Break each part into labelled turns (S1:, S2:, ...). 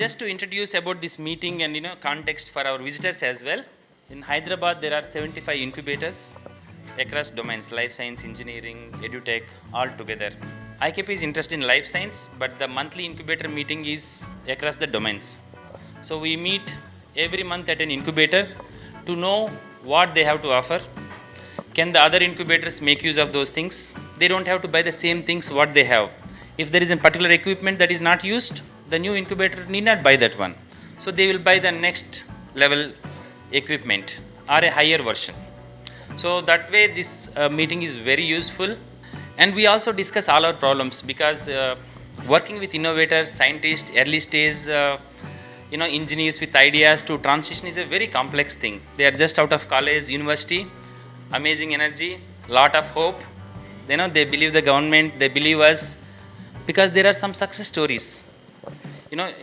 S1: just to introduce about this meeting and context for our visitors as well. In Hyderabad, there are 75 incubators across domains: life science, engineering, edutech, all together. IKP is interested in life science, but the monthly incubator meeting is across the domains. So we meet every month at an incubator to know what they have to offer. Can the other incubators make use of those things? They don't have to buy the same things what they have. If there is a particular equipment that is not used, the new incubator need not buy that one. So they will buy the next level equipment or a higher version. So that way this meeting is very useful. And we also discuss all our problems, because working with innovators, scientists, early stage engineers with ideas to transition is a very complex thing. They are just out of college, university, amazing energy, lot of hope. They believe the government, they believe us, because there are some success stories.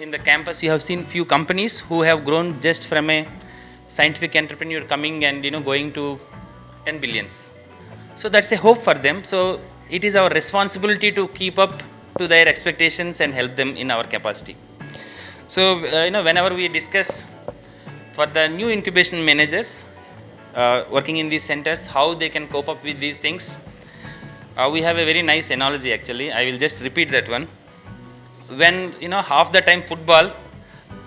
S1: In the campus you have seen few companies who have grown just from a scientific entrepreneur coming and going to 10 billions. So that's a hope for them. So it is our responsibility to keep up to their expectations and help them in our capacity. So whenever we discuss for the new incubation managers working in these centers, how they can cope up with these things, we have a very nice analogy actually. I will just repeat that one. When half the time football,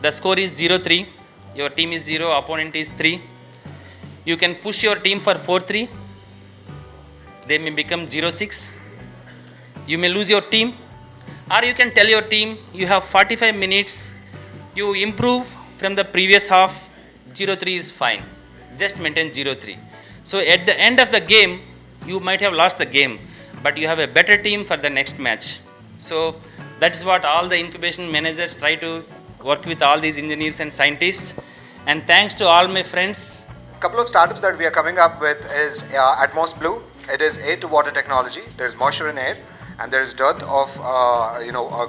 S1: the score is 0-3, your team is 0, opponent is 3. You can push your team for 4-3. They may become 0-6. You may lose your team, or you can tell your team you have 45 minutes. You improve from the previous half. 0-3 is fine. Just maintain 0-3. So at the end of the game, you might have lost the game, but you have a better team for the next match. So that is what all the incubation managers try to work with all these engineers and scientists. And thanks to all my friends.
S2: A couple of startups that we are coming up with is Atmos Blue. It is air to water technology. There is moisture in air, and there is dearth of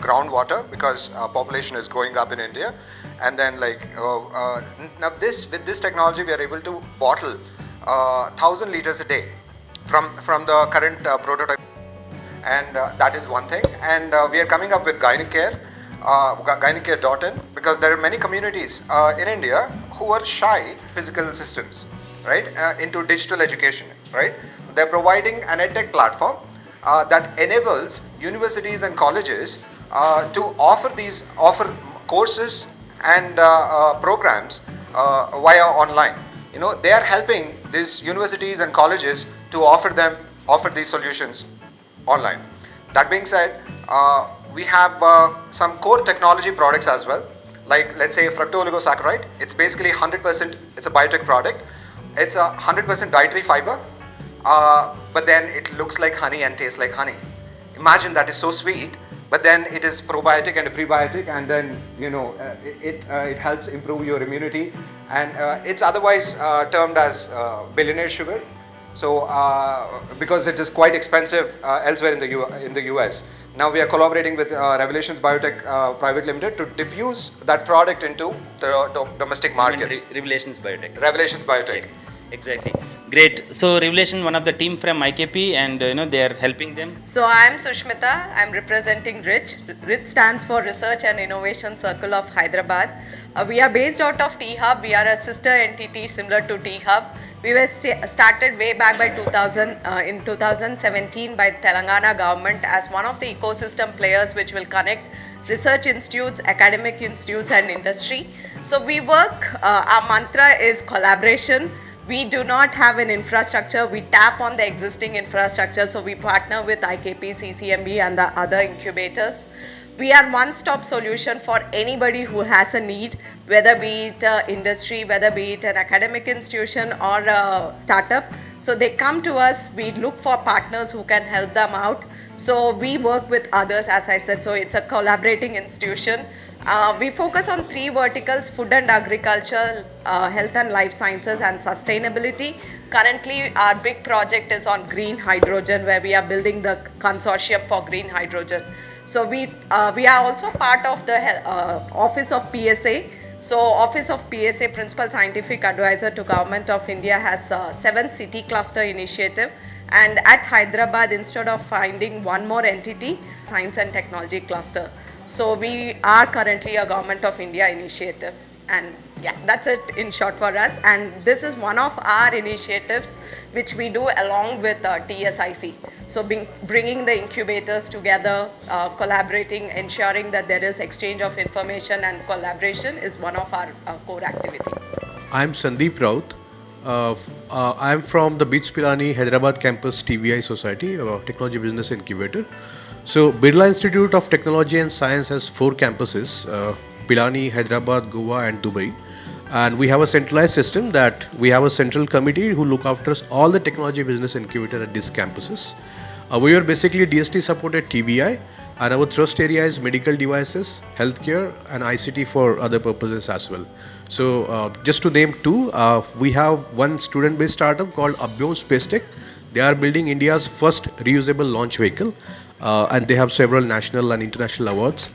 S2: groundwater, because population is going up in India. And then now with this technology we are able to bottle 1,000 liters a day from the current prototype, and that is one thing. And we are coming up with gynecare, gynecare.in, because there are many communities in India who are shy physical systems, right, into digital education, right. They're providing an edtech platform that enables universities and colleges to offer courses and programs via online. They are helping these universities and colleges to offer these solutions online. That being said, we have some core technology products as well. Like, let's say, fructooligosaccharides. It's basically 100%, it's a biotech product. It's a 100% dietary fiber, but then it looks like honey and tastes like honey. Imagine, that is so sweet, but then it is probiotic and a prebiotic, and then it helps improve your immunity, and it's otherwise termed as billionaire sugar. So because it is quite expensive elsewhere in the US. Now we are collaborating with Revelations Biotech Private Limited to diffuse that product into the domestic markets.
S1: Revelations Biotech.
S2: Revelations Biotech.
S1: Exactly. Great. So Revelation, one of the team from IKP, and they are helping them.
S3: So I am Sushmita. I am representing RICH. RICH stands for Research and Innovation Circle of Hyderabad. We are based out of T-Hub. We are a sister entity similar to T-Hub. We were started way back by in 2017 by Telangana government as one of the ecosystem players which will connect research institutes, academic institutes and industry. So we work, our mantra is collaboration. We do not have an infrastructure, we tap on the existing infrastructure, so we partner with IKP, CCMB and the other incubators. We are one-stop solution for anybody who has a need, whether be it industry, whether be it an academic institution or a startup. So they come to us, we look for partners who can help them out. So we work with others, as I said, so it's a collaborating institution. We focus on 3 verticals: food and agriculture, health and life sciences and sustainability. Currently our big project is on green hydrogen, where we are building the consortium for green hydrogen. So we are also part of the Office of PSA. So Office of PSA, Principal Scientific Advisor to Government of India, has 7 city cluster initiative. And at Hyderabad, instead of finding one more entity, Science and Technology cluster. So we are currently a Government of India initiative. And yeah, that's it in short for us. And this is one of our initiatives which we do along with TSIC. So bringing the incubators together, collaborating, ensuring that there is exchange of information and collaboration is one of our core activity.
S4: I'm Sandeep Raut. I'm from the Beats Pilani Hyderabad campus TBI Society, Technology Business Incubator. So Birla Institute of Technology and Science has 4 campuses, Pilani, Hyderabad, Goa and Dubai. And we have a centralized system that we have a central committee who look after all the technology business incubator at these campuses. We are basically DST supported TBI, and our thrust area is medical devices, healthcare and ICT for other purposes as well. So just to name 2, we have one student-based startup called Abhyom Space Tech. They are building India's first reusable launch vehicle, and they have several national and international awards.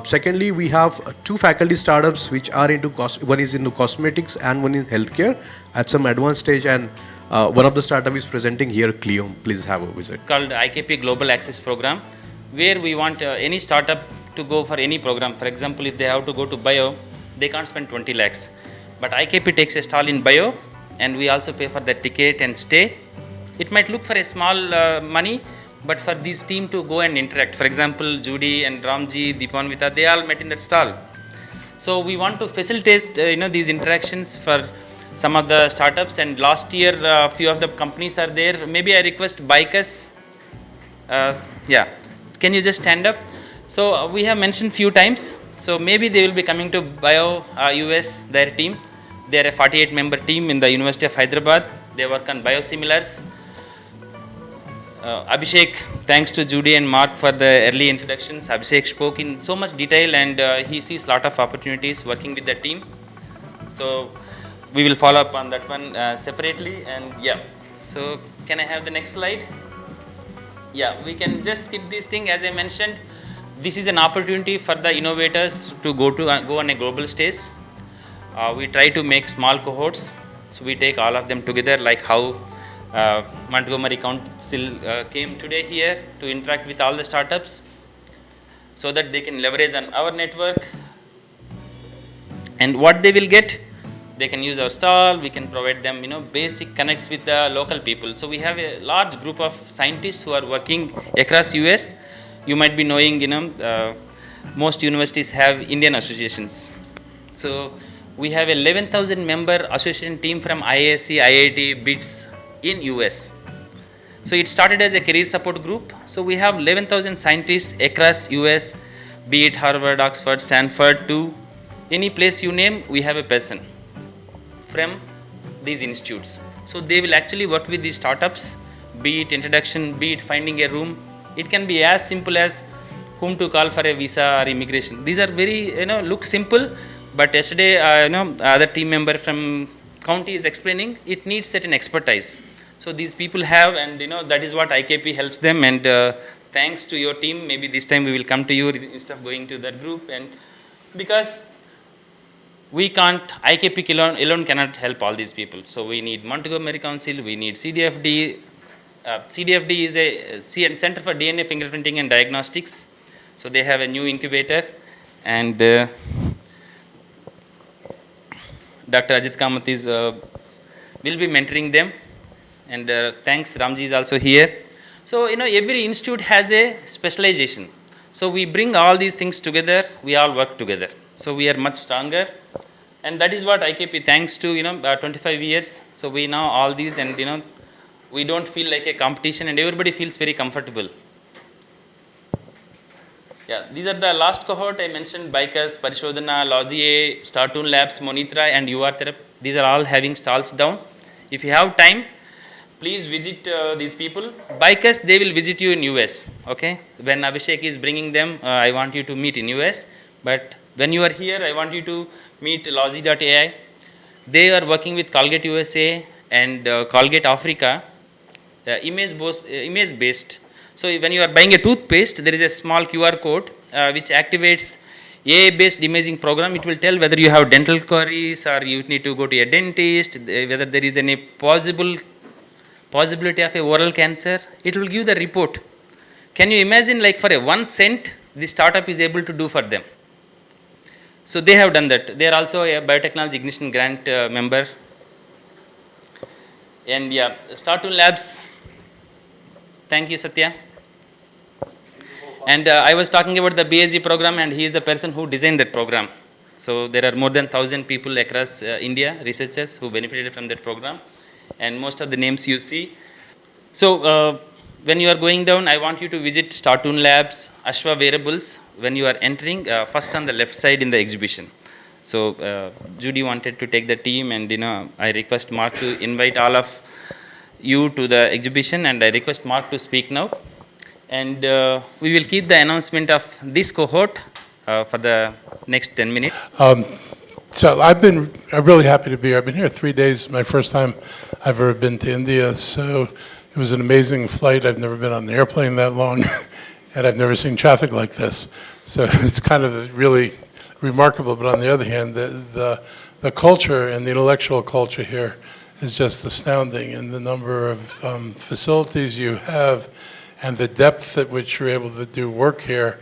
S4: Secondly, we have 2 faculty startups which are into one is into cosmetics and one in healthcare at some advanced stage, and one of the startup is presenting here, Cleom. Please have a visit.
S1: Called IKP Global Access Program, where we want any startup to go for any program. For example, if they have to go to bio, they can't spend 20 lakhs. But IKP takes a stall in bio, and we also pay for the ticket and stay. It might look for a small money, but for this team to go and interact. For example, Judy and Ramji, Deepanvita, they all met in that stall. So we want to facilitate these interactions for some of the startups. And last year, a few of the companies are there. Maybe I request bikers. Yeah, can you just stand up? So we have mentioned few times. So maybe they will be coming to Bio US, their team. They are a 48-member team in the University of Hyderabad. They work on biosimilars. Abhishek, thanks to Judy and Mark for the early introductions. Abhishek spoke in so much detail, and he sees a lot of opportunities working with the team. So we will follow up on that one separately. And yeah, so can I have the next slide? Yeah, we can just skip this thing. As I mentioned, this is an opportunity for the innovators to go on a global stage. We try to make small cohorts, so we take all of them together, like how Montgomery Council came today here to interact with all the startups, so that they can leverage on our network. And what they will get, they can use our stall. We can provide them basic connects with the local people. So we have a large group of scientists who are working across US. You might be knowing, most universities have Indian associations. So we have 11,000 member association team from IISc, IIT, BITS in US. So it started as a career support group. So we have 11,000 scientists across US, be it Harvard, Oxford, Stanford, to any place you name, we have a person from these institutes. So they will actually work with these startups, be it introduction, be it finding a room. It can be as simple as whom to call for a visa or immigration. These are very, look simple, but yesterday, other team member from county is explaining it needs certain expertise. So these people have, and that is what IKP helps them. And thanks to your team, maybe this time we will come to you instead of going to that group. And because we can't, IKP alone cannot help all these people. So we need Montgomery Council, we need CDFD. CDFD is a Center for DNA Fingerprinting and Diagnostics. So they have a new incubator, and Dr. Ajit Kamath will be mentoring them. And thanks, Ramji is also here. So every institute has a specialization. So we bring all these things together. We all work together. So we are much stronger. And that is what IKP, thanks to 25 years. So we know all these, and we don't feel like a competition, and everybody feels very comfortable. Yeah, these are the last cohort I mentioned: Bikers, Parishodhana, Logie, Startoon Labs, Monitra, and UR Therapy. These are all having stalls down. If you have time, please visit these people. Bikers, they will visit you in US. Okay, when Abhishek is bringing them, I want you to meet in US. But when you are here, I want you to meet Logie.ai. They are working with Colgate USA and Colgate Africa. Image based. So when you are buying a toothpaste, there is a small QR code which activates AI based imaging program. It will tell whether you have dental caries or you need to go to a dentist, whether there is any possibility of a oral cancer. It will give the report. Can you imagine, like, for a 1 cent the startup is able to do for them. So they have done that. They are also a biotechnology ignition grant member. And yeah, Startoon Labs, thank you Satya. And I was talking about the BSc program, and he is the person who designed that program. So there are more than 1,000 people across India, researchers who benefited from that program, and most of the names you see. So when you are going down, I want you to visit Startoon Labs, Ashwa Wearables. When you are entering, first on the left side in the exhibition. So Judy wanted to take the team, and I request Mark to invite all of you to the exhibition, and I request Mark to speak now. And we will keep the announcement of this cohort for the next 10 minutes.
S5: So I'm really happy to be here. I've been here 3 days, my first time I've ever been to India. So it was an amazing flight. I've never been on an airplane that long, and I've never seen traffic like this. So it's kind of really remarkable. But on the other hand, the culture and the intellectual culture here is just astounding. And the number of facilities you have and the depth at which you're able to do work here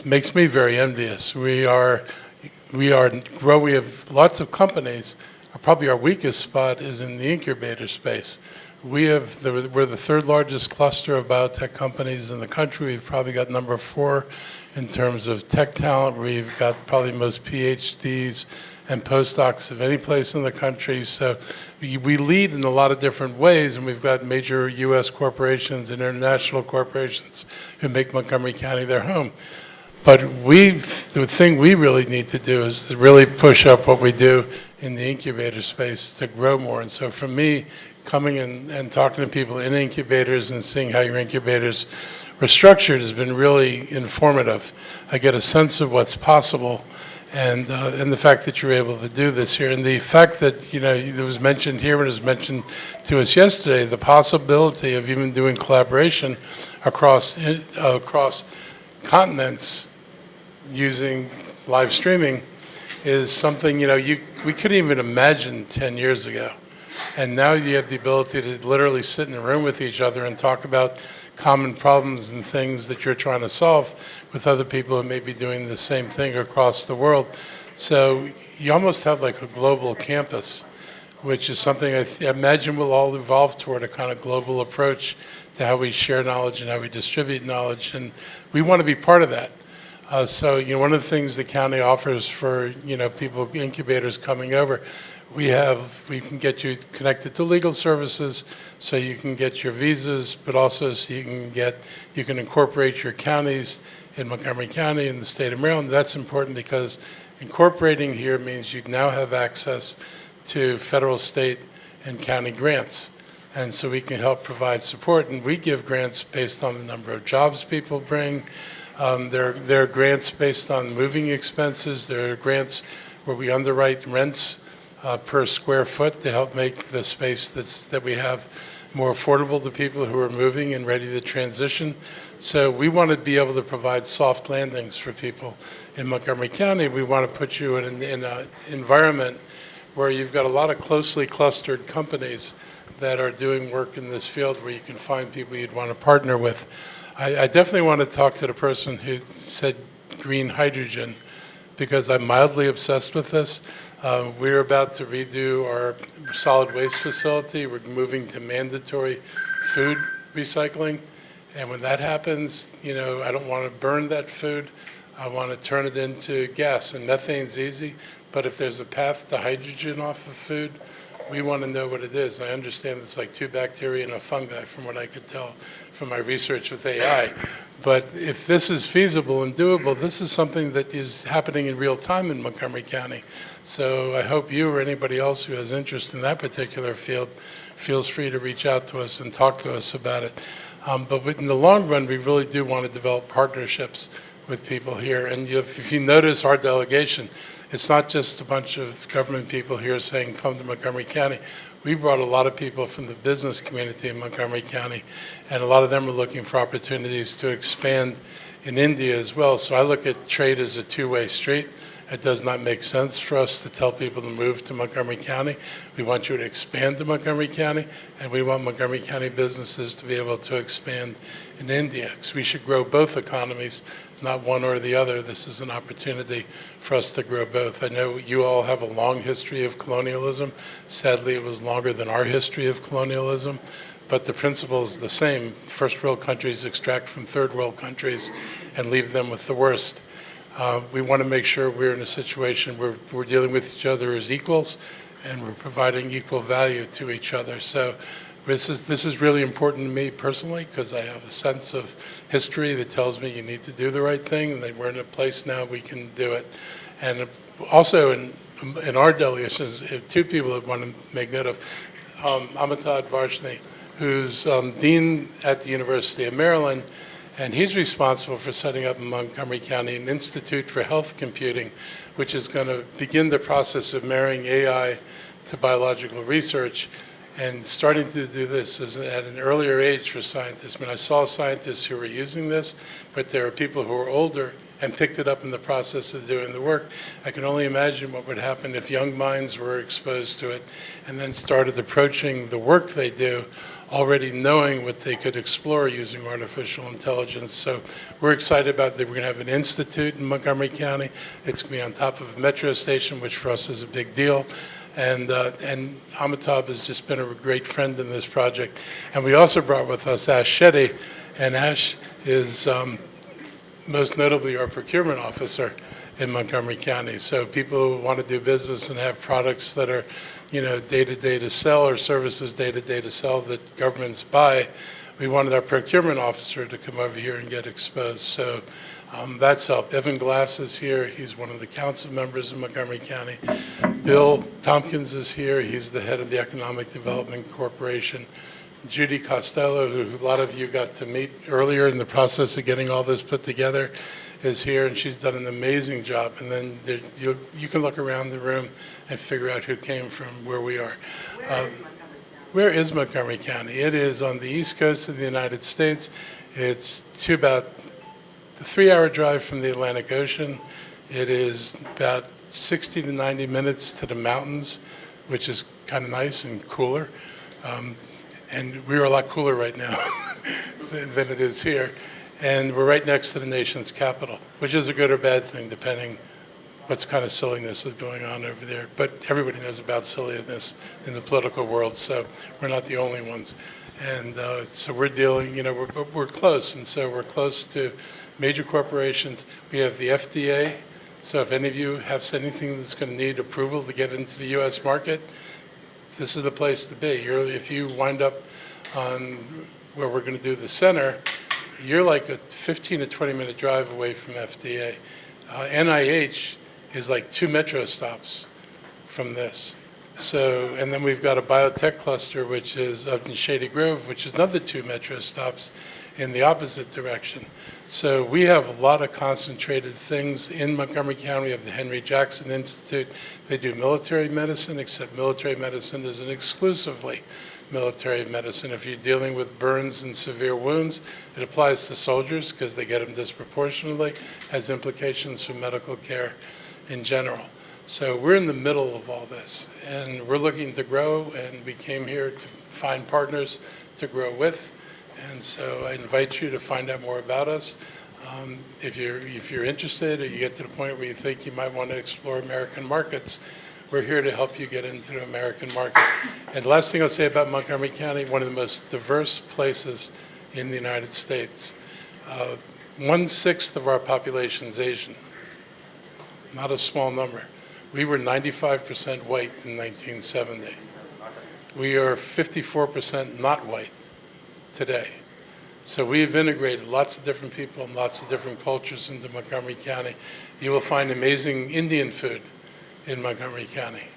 S5: makes me very envious. We have lots of companies. Probably our weakest spot is in the incubator space. We're the third largest cluster of biotech companies in the country. We've probably got number 4 in terms of tech talent. We've got probably most PhDs and postdocs of any place in the country. So we lead in a lot of different ways, and we've got major U.S. corporations and international corporations who make Montgomery County their home. But the thing we really need to do is to really push up what we do in the incubator space to grow more. And so for me, coming in and talking to people in incubators and seeing how your incubators are structured has been really informative. I get a sense of what's possible, and the fact that you're able to do this here, and the fact that it was mentioned here and it was mentioned to us yesterday, the possibility of even doing collaboration across continents using live streaming is something we couldn't even imagine 10 years ago. And now you have the ability to literally sit in a room with each other and talk about common problems and things that you're trying to solve with other people who may be doing the same thing across the world. So you almost have like a global campus, which is something I imagine we'll all evolve toward, a kind of global approach to how we share knowledge and how we distribute knowledge. And we want to be part of that. So one of the things the county offers for people, incubators coming over, we can get you connected to legal services, so you can get your visas, but also so you can incorporate your counties in Montgomery County in the state of Maryland. That's important because incorporating here means you now have access to federal, state, and county grants. And so we can help provide support, and we give grants based on the number of jobs people bring. There are grants based on moving expenses. There are grants where we underwrite rents per square foot to help make the space that we have more affordable to people who are moving and ready to transition. So we want to be able to provide soft landings for people in Montgomery County. We want to put you in an environment where you've got a lot of closely clustered companies that are doing work in this field where you can find people you'd want to partner with. I definitely want to talk to the person who said green hydrogen, because I'm mildly obsessed with this. We're about to redo our solid waste facility. We're moving to mandatory food recycling. And when that happens, I don't want to burn that food. I want to turn it into gas. And methane's easy, but if there's a path to hydrogen off of food, we want to know what it is. I understand it's like 2 bacteria and a fungi, from what I could tell from my research with AI. But if this is feasible and doable, this is something that is happening in real time in Montgomery County. So I hope you or anybody else who has interest in that particular field feels free to reach out to us and talk to us about it. But in the long run, we really do want to develop partnerships with people here. And if you notice our delegation, it's not just a bunch of government people here saying, come to Montgomery County. We brought a lot of people from the business community in Montgomery County, and a lot of them are looking for opportunities to expand in India as well. So I look at trade as a two-way street. It does not make sense for us to tell people to move to Montgomery County. We want you to expand to Montgomery County, and we want Montgomery County businesses to be able to expand in India, because we should grow both economies not one or the other. This is an opportunity for us to grow both. I know you all have a long history of colonialism. Sadly, it was longer than our history of colonialism, but the principle is the same. First world countries extract from third world countries and leave them with the worst. We want to make sure we're in a situation where we're dealing with each other as equals and we're providing equal value to each other. So this is really important to me personally because I have a sense of history that tells me you need to do the right thing, and that we're in a place now we can do it. And also in our delegations, two people that want to make note of, Amitabh Varshney, who's dean at the University of Maryland, and he's responsible for setting up in Montgomery County an Institute for Health Computing, which is going to begin the process of marrying AI to biological research. And starting to do this is at an earlier age for scientists. I mean, I saw scientists who were using this, but there are people who are older and picked it up in the process of doing the work. I can only imagine what would happen if young minds were exposed to it and then started approaching the work they do already knowing what they could explore using artificial intelligence. So we're excited about that. We're going to have an institute in Montgomery County. It's going to be on top of a metro station, which for us is a big deal. And Amitabh has just been a great friend in this project. And we also brought with us Ash Shetty, and Ash is most notably our procurement officer in Montgomery County. So people who want to do business and have products that are, day-to-day to sell, or services day-to-day to sell that governments buy, we wanted our procurement officer to come over here and get exposed. So that's helped. Evan Glass is here. He's one of the council members in Montgomery County. Bill Tompkins is here. He's the head of the Economic Development Corporation. Judy Costello, who a lot of you got to meet earlier in the process of getting all this put together, is here, and she's done an amazing job. And then you can look around the room and figure out who came from where we are. Where is Montgomery County? It is on the east coast of the United States. It's to about a 3-hour drive from the Atlantic Ocean. It is about 60 to 90 minutes to the mountains, which is kind of nice and cooler. And we're a lot cooler right now than it is here. And we're right next to the nation's capital, which is a good or bad thing, depending what kind of silliness is going on over there. But everybody knows about silliness in the political world, so we're not the only ones. And so we're dealing, we're close. And so we're close to major corporations. We have the FDA. So if any of you have anything that's going to need approval to get into the U.S. market, this is the place to be. If you wind up on where we're going to do the center, you're like a 15 to 20-minute drive away from FDA. NIH is like 2 metro stops from this. So, and then we've got a biotech cluster, which is up in Shady Grove, which is another 2 metro stops in the opposite direction. So we have a lot of concentrated things in Montgomery County. We have the Henry Jackson Institute. They do military medicine, except military medicine isn't exclusively military medicine. If you're dealing with burns and severe wounds, it applies to soldiers because they get them disproportionately, has implications for medical care in general. So we're in the middle of all this, and we're looking to grow, and we came here to find partners to grow with. And so I invite you to find out more about us. If you're interested, or you get to the point where you think you might want to explore American markets, we're here to help you get into the American market. And the last thing I'll say about Montgomery County, one of the most diverse places in the United States. 1/6 of our population is Asian, not a small number. We were 95% white in 1970. We are 54% not white today. So we've integrated lots of different people and lots of different cultures into Montgomery County. You will find amazing Indian food in Montgomery County.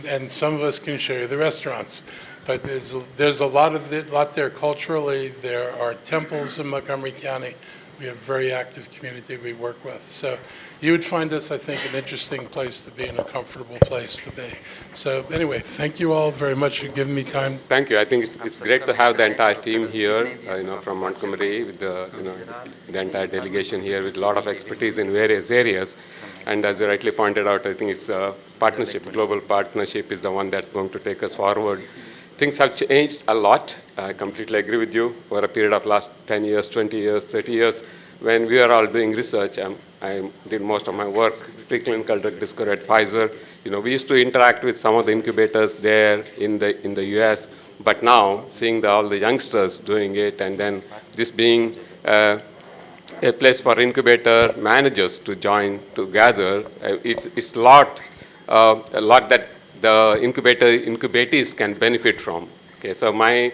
S5: And some of us can show you the restaurants. But there's a lot there culturally. There are temples in Montgomery County. We have a very active community we work with. So you would find this, I think, an interesting place to be and a comfortable place to be. So anyway, thank you all very much for giving me time.
S6: Thank you. I think it's great to have the entire team here, from Montgomery, with the entire delegation here with a lot of expertise in various areas. And as you rightly pointed out, I think it's a partnership, global partnership is the one that's going to take us forward. Things have changed a lot. I completely agree with you. Over a period of last 10 years, 20 years, 30 years, when we were all doing research, I did most of my work, preclinical drug discovery at Pfizer. We used to interact with some of the incubators there in the US, but now seeing all the youngsters doing it, and then this being a place for incubator managers to join together, it's a lot that the incubatees can benefit from. Okay, so my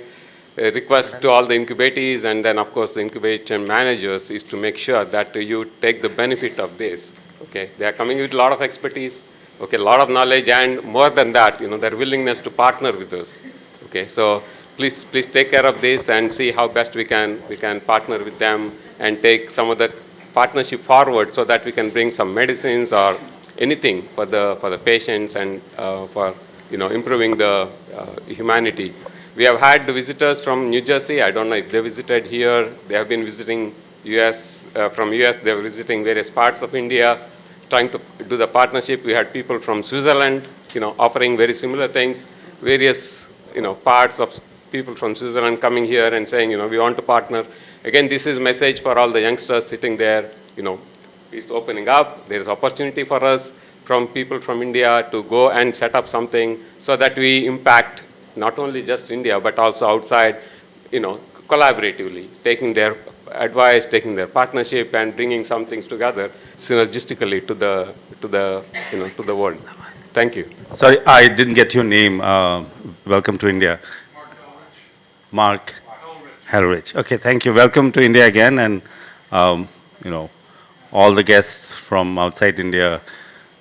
S6: request to all the incubatees and then of course the incubation managers is to make sure that you take the benefit of this. Okay, they are coming with a lot of expertise, okay, a lot of knowledge, and more than that, their willingness to partner with us. Okay, so please take care of this and see how best we can partner with them and take some of the partnership forward so that we can bring some medicines or anything for the patients and for improving the humanity. We have had visitors from New Jersey. I don't know if they visited here. They have been visiting US, from US, they were visiting various parts of India, trying to do the partnership. We had people from Switzerland, offering very similar things. Various, parts of people from Switzerland coming here and saying, we want to partner. Again, this is a message for all the youngsters sitting there, it's opening up. There is opportunity for us from people from India to go and set up something so that we impact not only just India, but also outside, collaboratively, taking their advice, taking their partnership, and bringing some things together synergistically to the world. Thank you.
S7: Sorry, I didn't get your name. Welcome to India. Mark Helrich. Okay, thank you. Welcome to India again, and all the guests from outside India.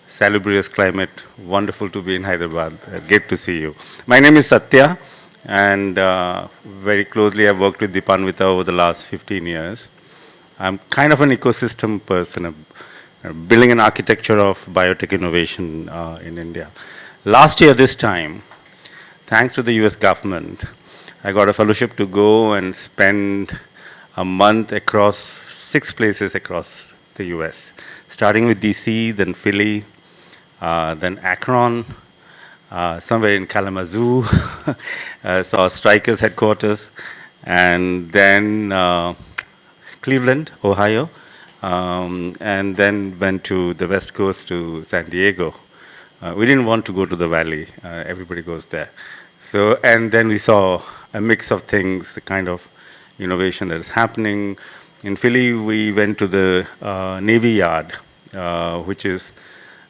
S7: Salubrious climate, wonderful to be in Hyderabad. Great to see you. My name is Satya, and very closely I've worked with Dipanvita over the last 15 years. I'm kind of an ecosystem person, building an architecture of biotech innovation in India. Last year, this time, thanks to the US government, I got a fellowship to go and spend a month across 6 places across the US, starting with DC, then Philly, then Akron, somewhere in Kalamazoo, saw Stryker's headquarters, and then Cleveland, Ohio, and then went to the West Coast to San Diego. We didn't want to go to the Valley. Everybody goes there. So, and then we saw a mix of things, the kind of innovation that is happening. In Philly, we went to the Navy Yard, which is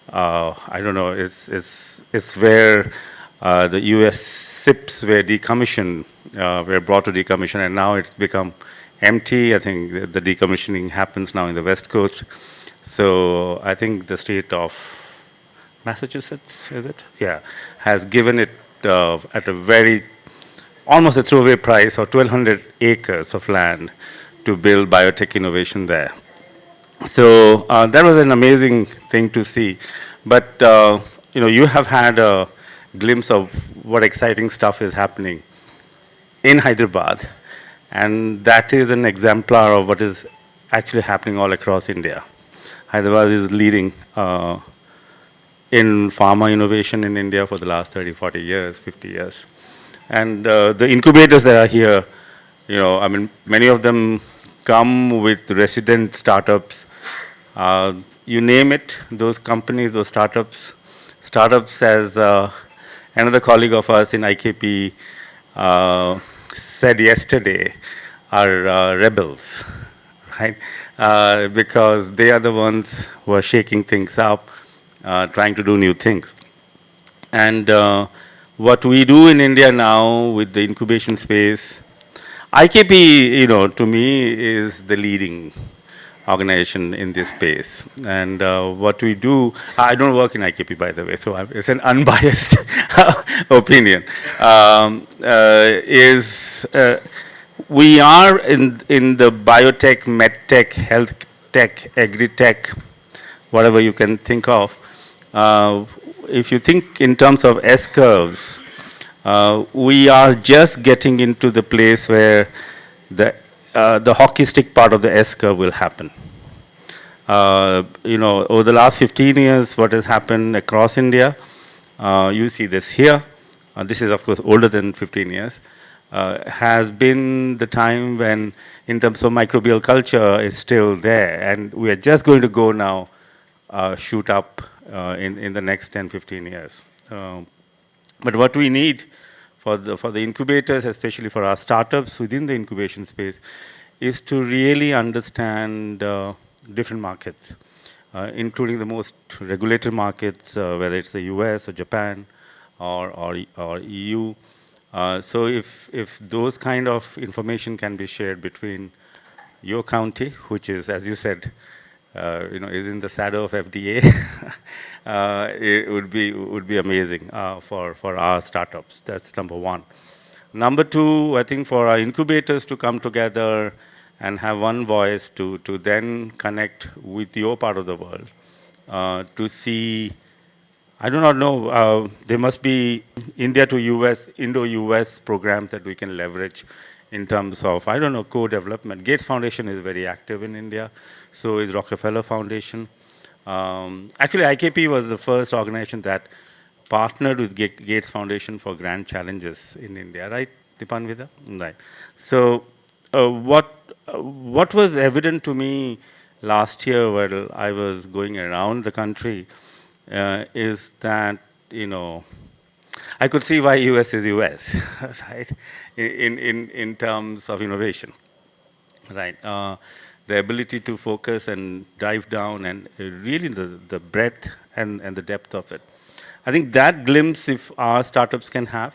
S7: I don't know, it's where the US ships were decommissioned, were brought to decommission, and now it's become empty. I think the decommissioning happens now in the West Coast. So I think the state of Massachusetts, is it? Yeah, has given it at a very, almost a throwaway price of 1,200 acres of land to build biotech innovation there. So that was an amazing thing to see. But you have had a glimpse of what exciting stuff is happening in Hyderabad, and that is an exemplar of what is actually happening all across India. Hyderabad is leading in pharma innovation in India for the last 30, 40 years, 50 years. And the incubators that are here, many of them come with resident startups. You name it, those companies, those startups. Startups, as another colleague of us in IKP said yesterday, are rebels, right? Because they are the ones who are shaking things up, trying to do new things. And what we do in India now with the incubation space, IKP, to me, is the leading organization in this space. And what we do, I don't work in IKP, by the way, so it's an unbiased opinion, is we are in the biotech, medtech, health tech, agri-tech, whatever you can think of. If you think in terms of S-curves, we are just getting into the place where the hockey stick part of the S-curve will happen. Over the last 15 years, what has happened across India, you see this here. This is, of course, older than 15 years. has been the time when, in terms of microbial culture, is still there. And we are just going to go now shoot up in the next 10, 15 years. But what we need for the incubators, especially for our startups within the incubation space, is to really understand different markets, including the most regulated markets, whether it's the US or Japan or EU. So if those kind of information can be shared between your county, which is, as you said, is in the shadow of FDA, it would be amazing for our startups. That's number one. Number two, I think for our incubators to come together and have one voice to then connect with your part of the world, to see, I do not know, there must be India to US, Indo-US programs that we can leverage in terms of, I don't know, co-development. Gates Foundation is very active in India, so is Rockefeller Foundation. Actually, IKP was the first organization that partnered with Gates Foundation for grand challenges in India, right, Dipanvida? Right. So what was evident to me last year while I was going around the country is that, I could see why US is US, right, in terms of innovation, right. The ability to focus and dive down and really the breadth and the depth of it. I think that glimpse, if our startups can have,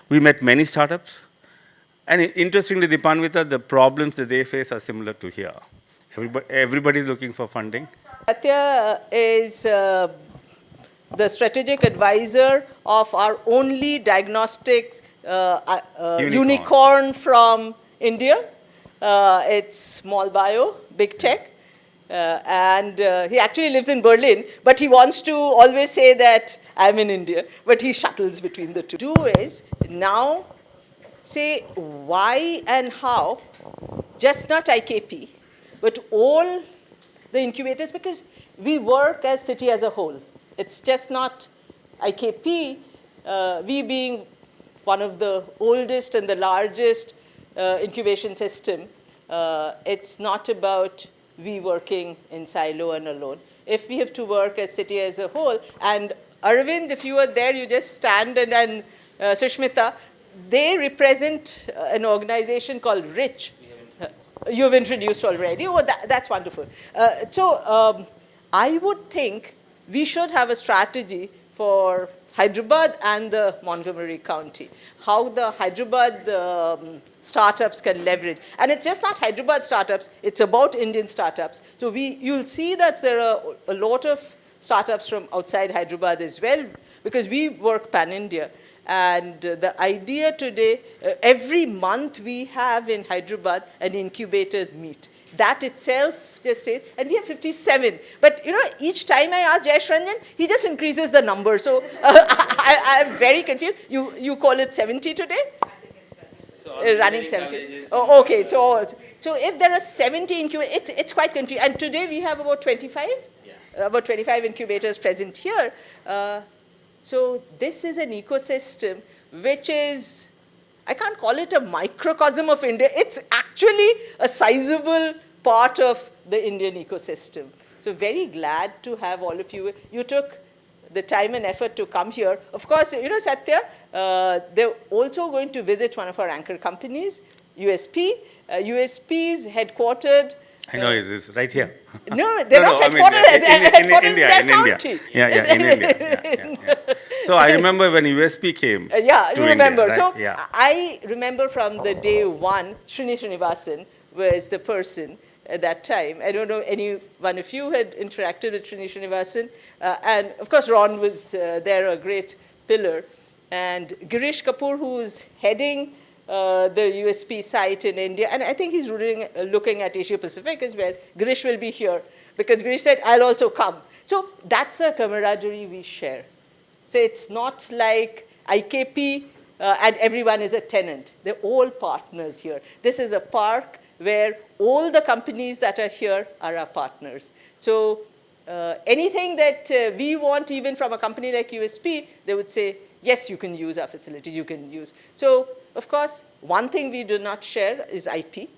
S7: we met many startups, and interestingly, Dipanvita, the problems that they face are similar to here. Everybody is looking for funding.
S8: Satya is the strategic advisor of our only diagnostics unicorn from India. It's small bio, big tech. And he actually lives in Berlin, but he wants to always say that I'm in India, but he shuttles between the two. Do is now say why and how, just not IKP, but all the incubators, because we work as city as a whole. It's just not IKP, we being one of the oldest and the largest incubation system. It's not about we working in silo and alone. If we have to work as city as a whole, and Arvind, if you are there, you just stand, and Sushmita, they represent an organization called RICH. You've introduced already. Oh, that's wonderful. I would think we should have a strategy for Hyderabad and the Montgomery County, how the Hyderabad startups can leverage. And it's just not Hyderabad startups, it's about Indian startups. So you'll see that there are a lot of startups from outside Hyderabad as well, because we work pan-India. And the idea today, every month we have in Hyderabad an incubators meet. That itself just says, and we have 57. But each time I ask Jayesh Ranjan, he just increases the number. So I'm very confused. You call it 70 today? So running 70. Oh, okay. So if there are 70 incubators, it's quite confusing. And today we have about 25? Yeah. About 25 incubators present here. So this is an ecosystem which is, I can't call it a microcosm of India. It's actually a sizable part of the Indian ecosystem. So very glad to have all of you. You took the time and effort to come here. Of course, Satya, they're also going to visit one of our anchor companies, USP. USP is headquartered.
S7: I know, it's right here.
S8: No, they're not headquartered, they're headquartered in their county.
S7: Yeah, in India. Yeah. So I remember when USP came.
S8: Yeah, you remember.
S7: India, right?
S8: So yeah. I remember from the day one, Srinivasan was the person at that time. I don't know any one of you had interacted with Srinivasan. And of course, Ron was there, a great pillar. And Girish Kapoor, who's heading the USP site in India, and I think he's looking at Asia Pacific as well. Girish will be here because Girish said, I'll also come. So that's the camaraderie we share. So it's not like IKP and everyone is a tenant. They're all partners here. This is a park where all the companies that are here are our partners. So anything that we want, even from a company like USP, they would say, yes, you can use our facilities, you can use. So, of course, one thing we do not share is IP.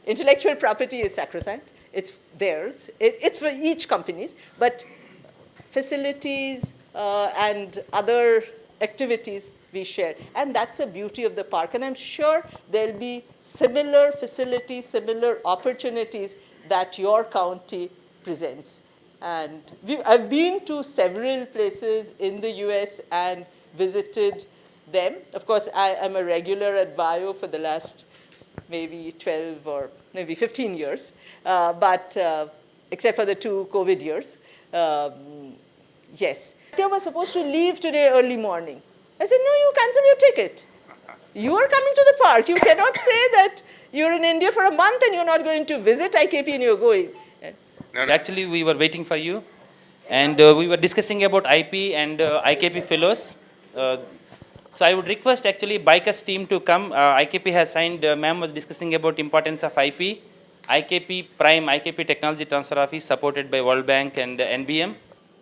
S8: Intellectual property is sacrosanct. It's theirs. It's for each companies, but facilities and other activities we share. And that's the beauty of the park. And I'm sure there'll be similar facilities, similar opportunities that your county presents. And I've been to several places in the US and visited them. Of course, I am a regular at Bio for the last maybe 12 or maybe 15 years, but except for the 2 COVID years. Yes. They were supposed to leave today early morning. I said, no, you cancel your ticket. You are coming to the park. You cannot say that you're in India for a month and you're not going to visit IKP and you're going.
S1: So actually, we were waiting for you, and we were discussing about IP and IKP fellows. Uh, so I would request actually BICAS team to come. IKP has signed. Ma'am was discussing about importance of IP. IKP Prime, IKP Technology Transfer Office, supported by World Bank and NBM.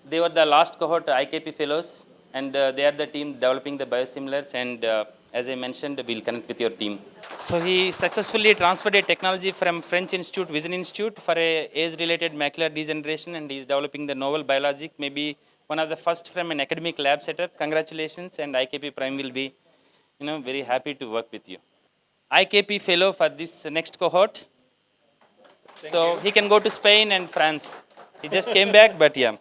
S1: They were the last cohort IKP fellows, and they are the team developing the biosimilars. And as I mentioned, we'll connect with your team. So he successfully transferred a technology from French Institute, Vision Institute, for a age-related macular degeneration, and he is developing the novel biologic, maybe one of the first from an academic lab setup. Congratulations, and IKP Prime will be, very happy to work with you. IKP fellow for this next cohort. So he can go to Spain and France. He just came back, but yeah.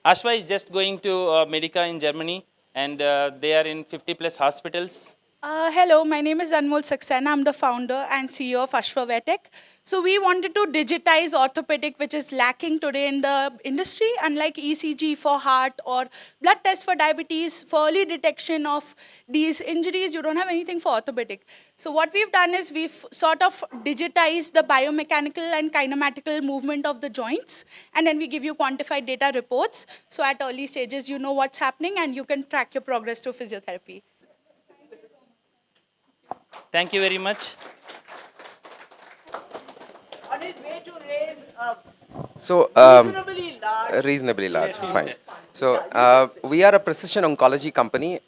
S1: Ashwa is just going to Medica in Germany, and they are in 50 plus hospitals.
S9: Hello, my name is Anmol Saxena. I'm the founder and CEO of Ashwa Vetech. So we wanted to digitize orthopedic, which is lacking today in the industry, unlike ECG for heart or blood tests for diabetes. For early detection of these injuries, you don't have anything for orthopedic. So what we've done is we've sort of digitized the biomechanical and kinematical movement of the joints, and then we give you quantified data reports. So at early stages, you know what's happening, and you can track your progress through physiotherapy.
S1: Thank you very much.
S8: On his way to raise a
S10: So,
S8: reasonably large.
S10: fine. So, we are a precision oncology company.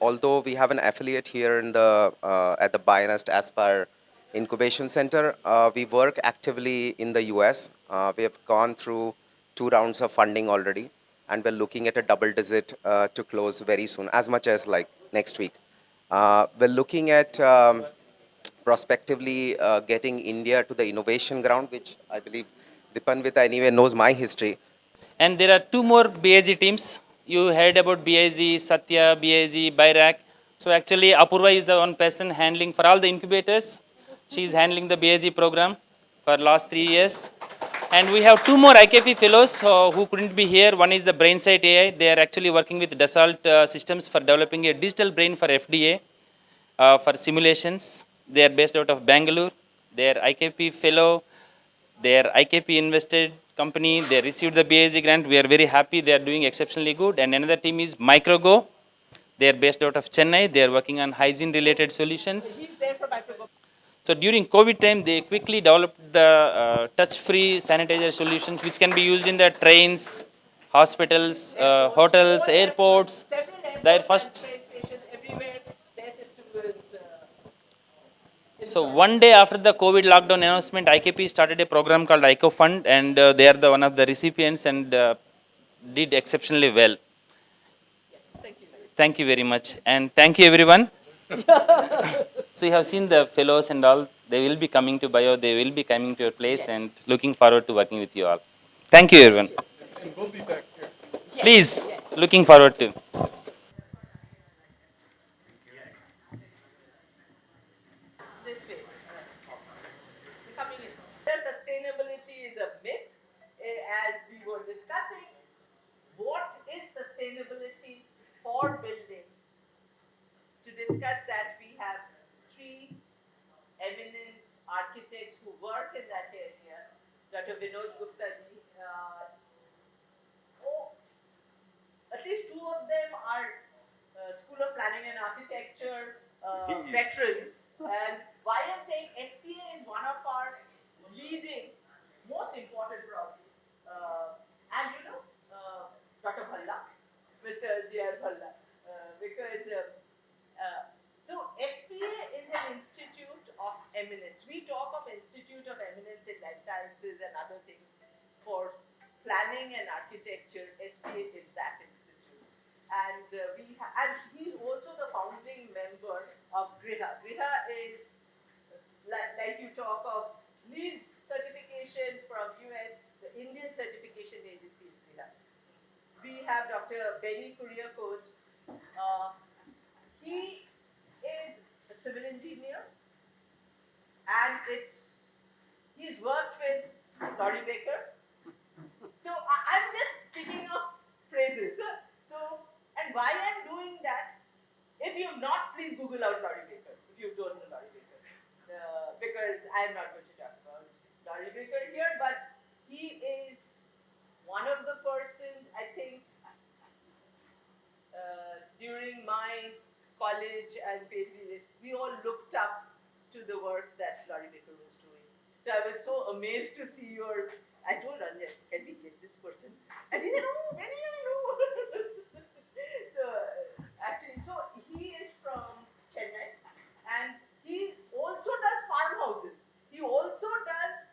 S10: Although we have an affiliate here in the at the Bionest Aspire Incubation Center, we work actively in the US. We have gone through 2 rounds of funding already, and we're looking at a double-digit to close very soon, as much as like next week. We're looking at prospectively getting India to the innovation ground, which I believe Dipanvita anyway knows my history.
S1: And there are 2 more BIG teams. You heard about BIG, Satya, BIG, Bairak. So actually, Apurva is the one person handling for all the incubators. She is handling the BIG program for last 3 years. And we have 2 more IKP fellows who couldn't be here. One is the BrainSight AI. They are actually working with Dassault Systems for developing a digital brain for FDA for simulations. They are based out of Bangalore. They are IKP fellow. They are IKP invested company. They received the BIG grant. We are very happy. They are doing exceptionally good. And another team is Microgo. They are based out of Chennai. They are working on hygiene related solutions. So during COVID time, they quickly developed the touch-free sanitizer solutions, which can be used in the trains, hospitals, hotels, airports. Their first. So one day after the COVID lockdown announcement, IKP started a program called ICO Fund, and they are the one of the recipients and did exceptionally well. Thank you very much, and thank you everyone. So you have seen the fellows and all. They will be coming to Bio. They will be coming to your place, and looking forward to working with you all. Thank you everyone.
S5: And we'll be back here.
S1: Please, looking forward to.
S8: This way. Coming in. Sustainability is a myth, as we were discussing. What is sustainability for buildings? To discuss that, we have 3 eminent architects who work in that area. Dr. Vinod Gupta ji. At least 2 of them are School of Planning and Architecture veterans. And why I'm saying SPA is one of our leading, most important probably. And Dr. Bhalla, Mr. J.R. Bhalla, because and he's also the founding member of GRIHA. GRIHA is, like you talk of LEED certification from US, the Indian certification agency is GRIHA. We have Dr. Benny Kuriakose. He is a civil engineer, and he's worked with Laurie Baker. So I'm just picking up phrases. So, and why I'm doing that, if you've not, please Google out Laurie Baker, if you don't know Laurie Baker. Because I'm not going to talk about Laurie Baker here, but he is one of the persons, I think, during my college and PhD, we all looked up to the work that Laurie Baker was doing. So I was so amazed to see I told Anya, can we get this person? And he said, oh, very I know. So actually, so he is from Chennai, and he also does farmhouses. He also does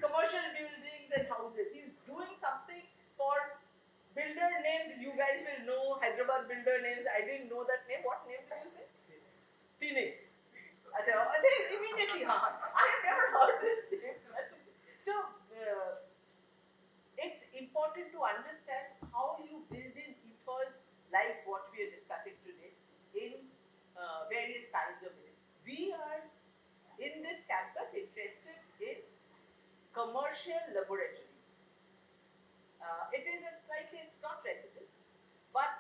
S8: commercial buildings and houses. He's doing something for builder names. You guys will know Hyderabad builder names. I didn't know that name. What name did you say? Phoenix. I say immediately, I have never heard this name. So it's important to understand how you build in ethos like what we are discussing today in various kinds of buildings. We are in this campus interested in commercial laboratories. It is it's not residence, but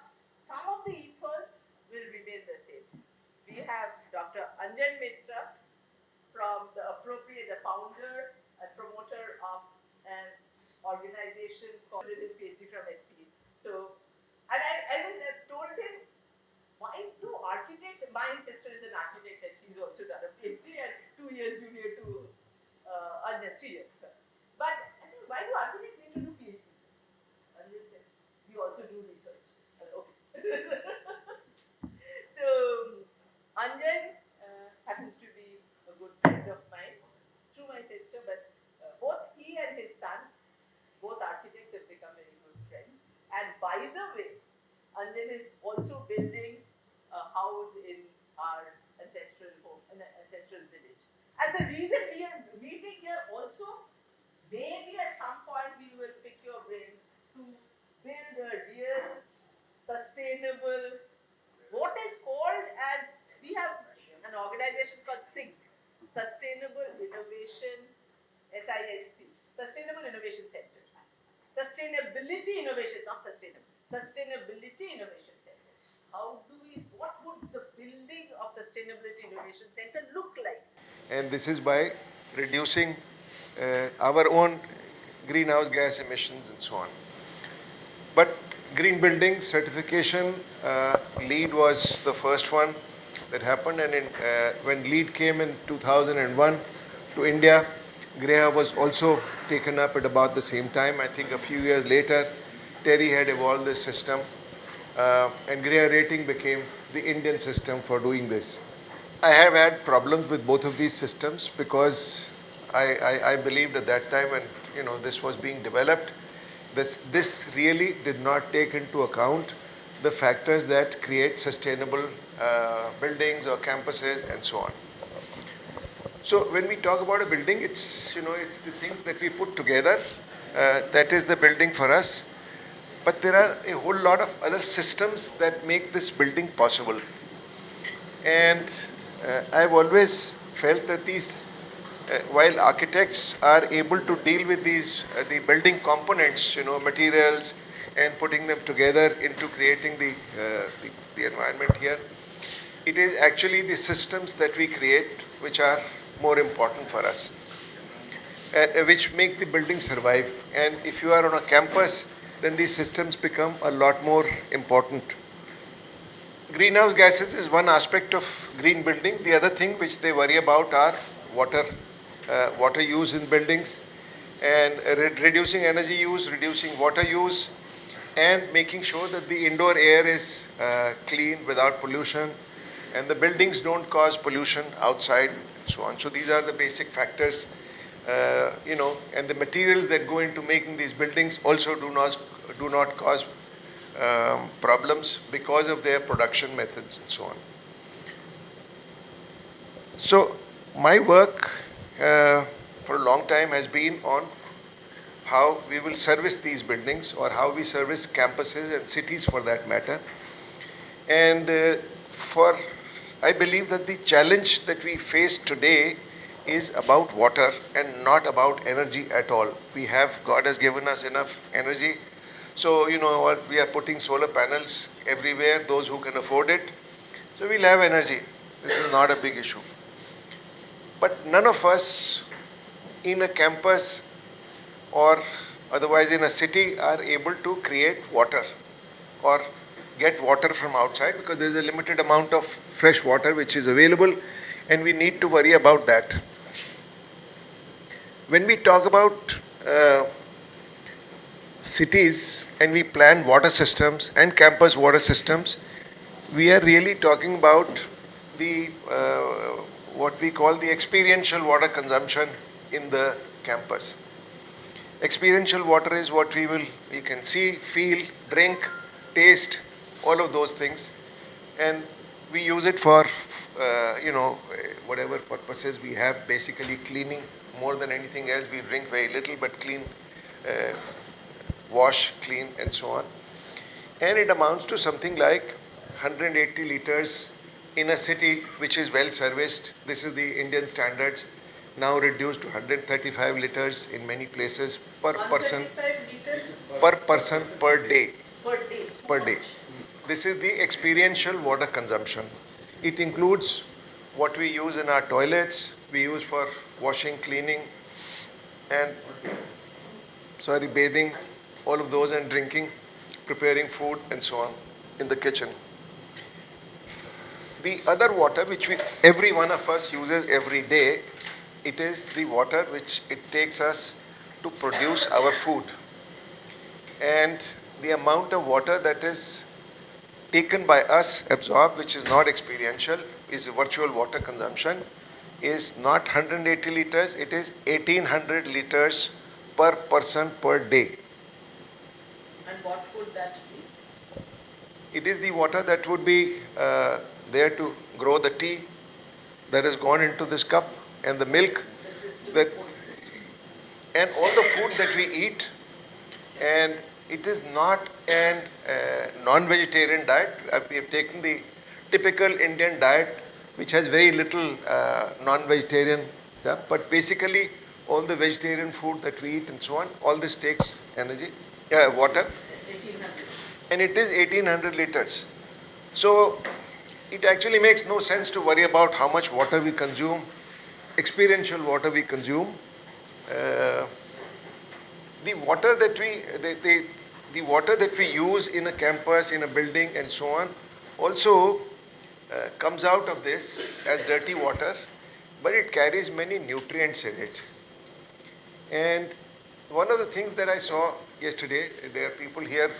S8: some of the ethos will remain the same. We have Dr. Anjan Mitra from the founder and promoter of an organization called his PhD from SP. So, and I told him, why do architects? My sister is an architect and she's also done a PhD, and 2 years junior to Anjan, 3 years. But I think, why do architects need to do PhD? Anjan said, we also do research. Okay. So, Anjan happens to be a good friend of mine through my sister, but both he and his son, both architects, have become very good friends. And by the way, Anjan is also building a house in our ancestral home, an ancestral village. And the reason we are meeting here also, maybe at some point we will pick your brains to build a real, sustainable, what is called as, we have an organization called SINC, Sustainable Innovation, SINC, Sustainable Innovation Center. Sustainability Innovation, not sustainable, Sustainability Innovation Center. What would the building of Sustainability Innovation Center look like?
S2: And this is by reducing our own greenhouse gas emissions and so on. But green building certification, LEED was the first one that happened, and when LEED came in 2001 to India, GRIHA was also taken up at about the same time. I think a few years later, Terry had evolved this system, and GRIHA rating became the Indian system for doing this. I have had problems with both of these systems because I believed at that time when this was being developed, this really did not take into account the factors that create sustainable buildings or campuses and so on. So when we talk about a building, it's it's the things that we put together that is the building for us. But there are a whole lot of other systems that make this building possible. And I've always felt that these, while architects are able to deal with these, the building components, materials, and putting them together into creating the environment here, it is actually the systems that we create which are more important for us, which make the building survive. And if you are on a campus, then these systems become a lot more important. Greenhouse gases is one aspect of green building. The other thing which they worry about are water use in buildings, and reducing energy use, reducing water use, and making sure that the indoor air is clean without pollution, and the buildings don't cause pollution outside, and so on. So these are the basic factors, and the materials that go into making these buildings also do not cause
S11: problems because of their production methods and so on. So my work for a long time has been on how we will service these buildings or how we service campuses and cities for that matter. And I believe that the challenge that we face today is about water and not about energy at all. God has given us enough energy. So, you know what, we are putting solar panels everywhere, those who can afford it. So we'll have energy. This is not a big issue. But none of us in a campus or otherwise in a city are able to create water or get water from outside because there is a limited amount of fresh water which is available and we need to worry about that. When we talk about cities and we plan water systems and campus water systems, we are really talking about the what we call the experiential water consumption in the campus. Experiential water is what we can see, feel, drink, taste, all of those things, and we use it for whatever purposes we have, basically cleaning more than anything else. We drink very little but clean, wash, clean and so on, and it amounts to something like 180 liters in a city which is well serviced. This is the Indian standards, now reduced to 135 liters in many places per person per day. Per day. This is the experiential water consumption. It includes what we use in our toilets, we use for washing, cleaning, and bathing, all of those, and drinking, preparing food and so on in the kitchen. The other water which every one of us uses every day, it is the water which it takes us to produce our food. And the amount of water that is taken by us, absorbed, which is not experiential, is virtual water consumption, is not 180 liters, it is 1800 liters per person per day.
S8: And what would that be?
S11: It is the water that would be there to grow the tea that has gone into this cup, and the milk and all the food that we eat. And it is not a non-vegetarian diet. We have taken the typical Indian diet which has very little non-vegetarian stuff, but basically all the vegetarian food that we eat and so on, all this takes water, and it is 1800 liters. So it actually makes no sense to worry about how much water we consume, experiential water we consume. The water that we use in a campus, in a building and so on, also comes out of this as dirty water, but it carries many nutrients in it. And one of the things that I saw yesterday, there are people here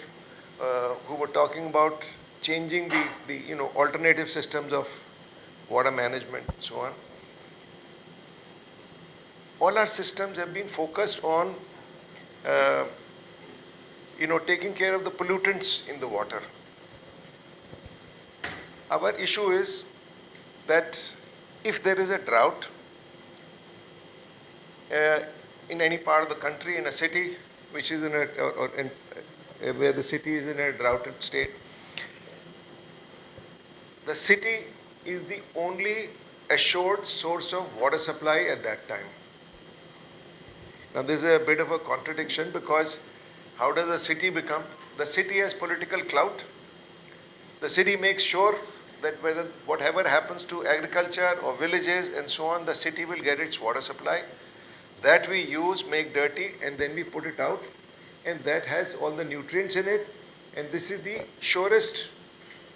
S11: who were talking about changing the alternative systems of water management and so on. All our systems have been focused on taking care of the pollutants in the water. Our issue is that if there is a drought in any part of the country, in a city which is where the city is in a droughted state, the city is the only assured source of water supply at that time. Now this is a bit of a contradiction, because how does the city become? The city has political clout. The city makes sure that whatever happens to agriculture or villages and so on, the city will get its water supply. That we use, make dirty, and then we put it out, and that has all the nutrients in it, and this is the surest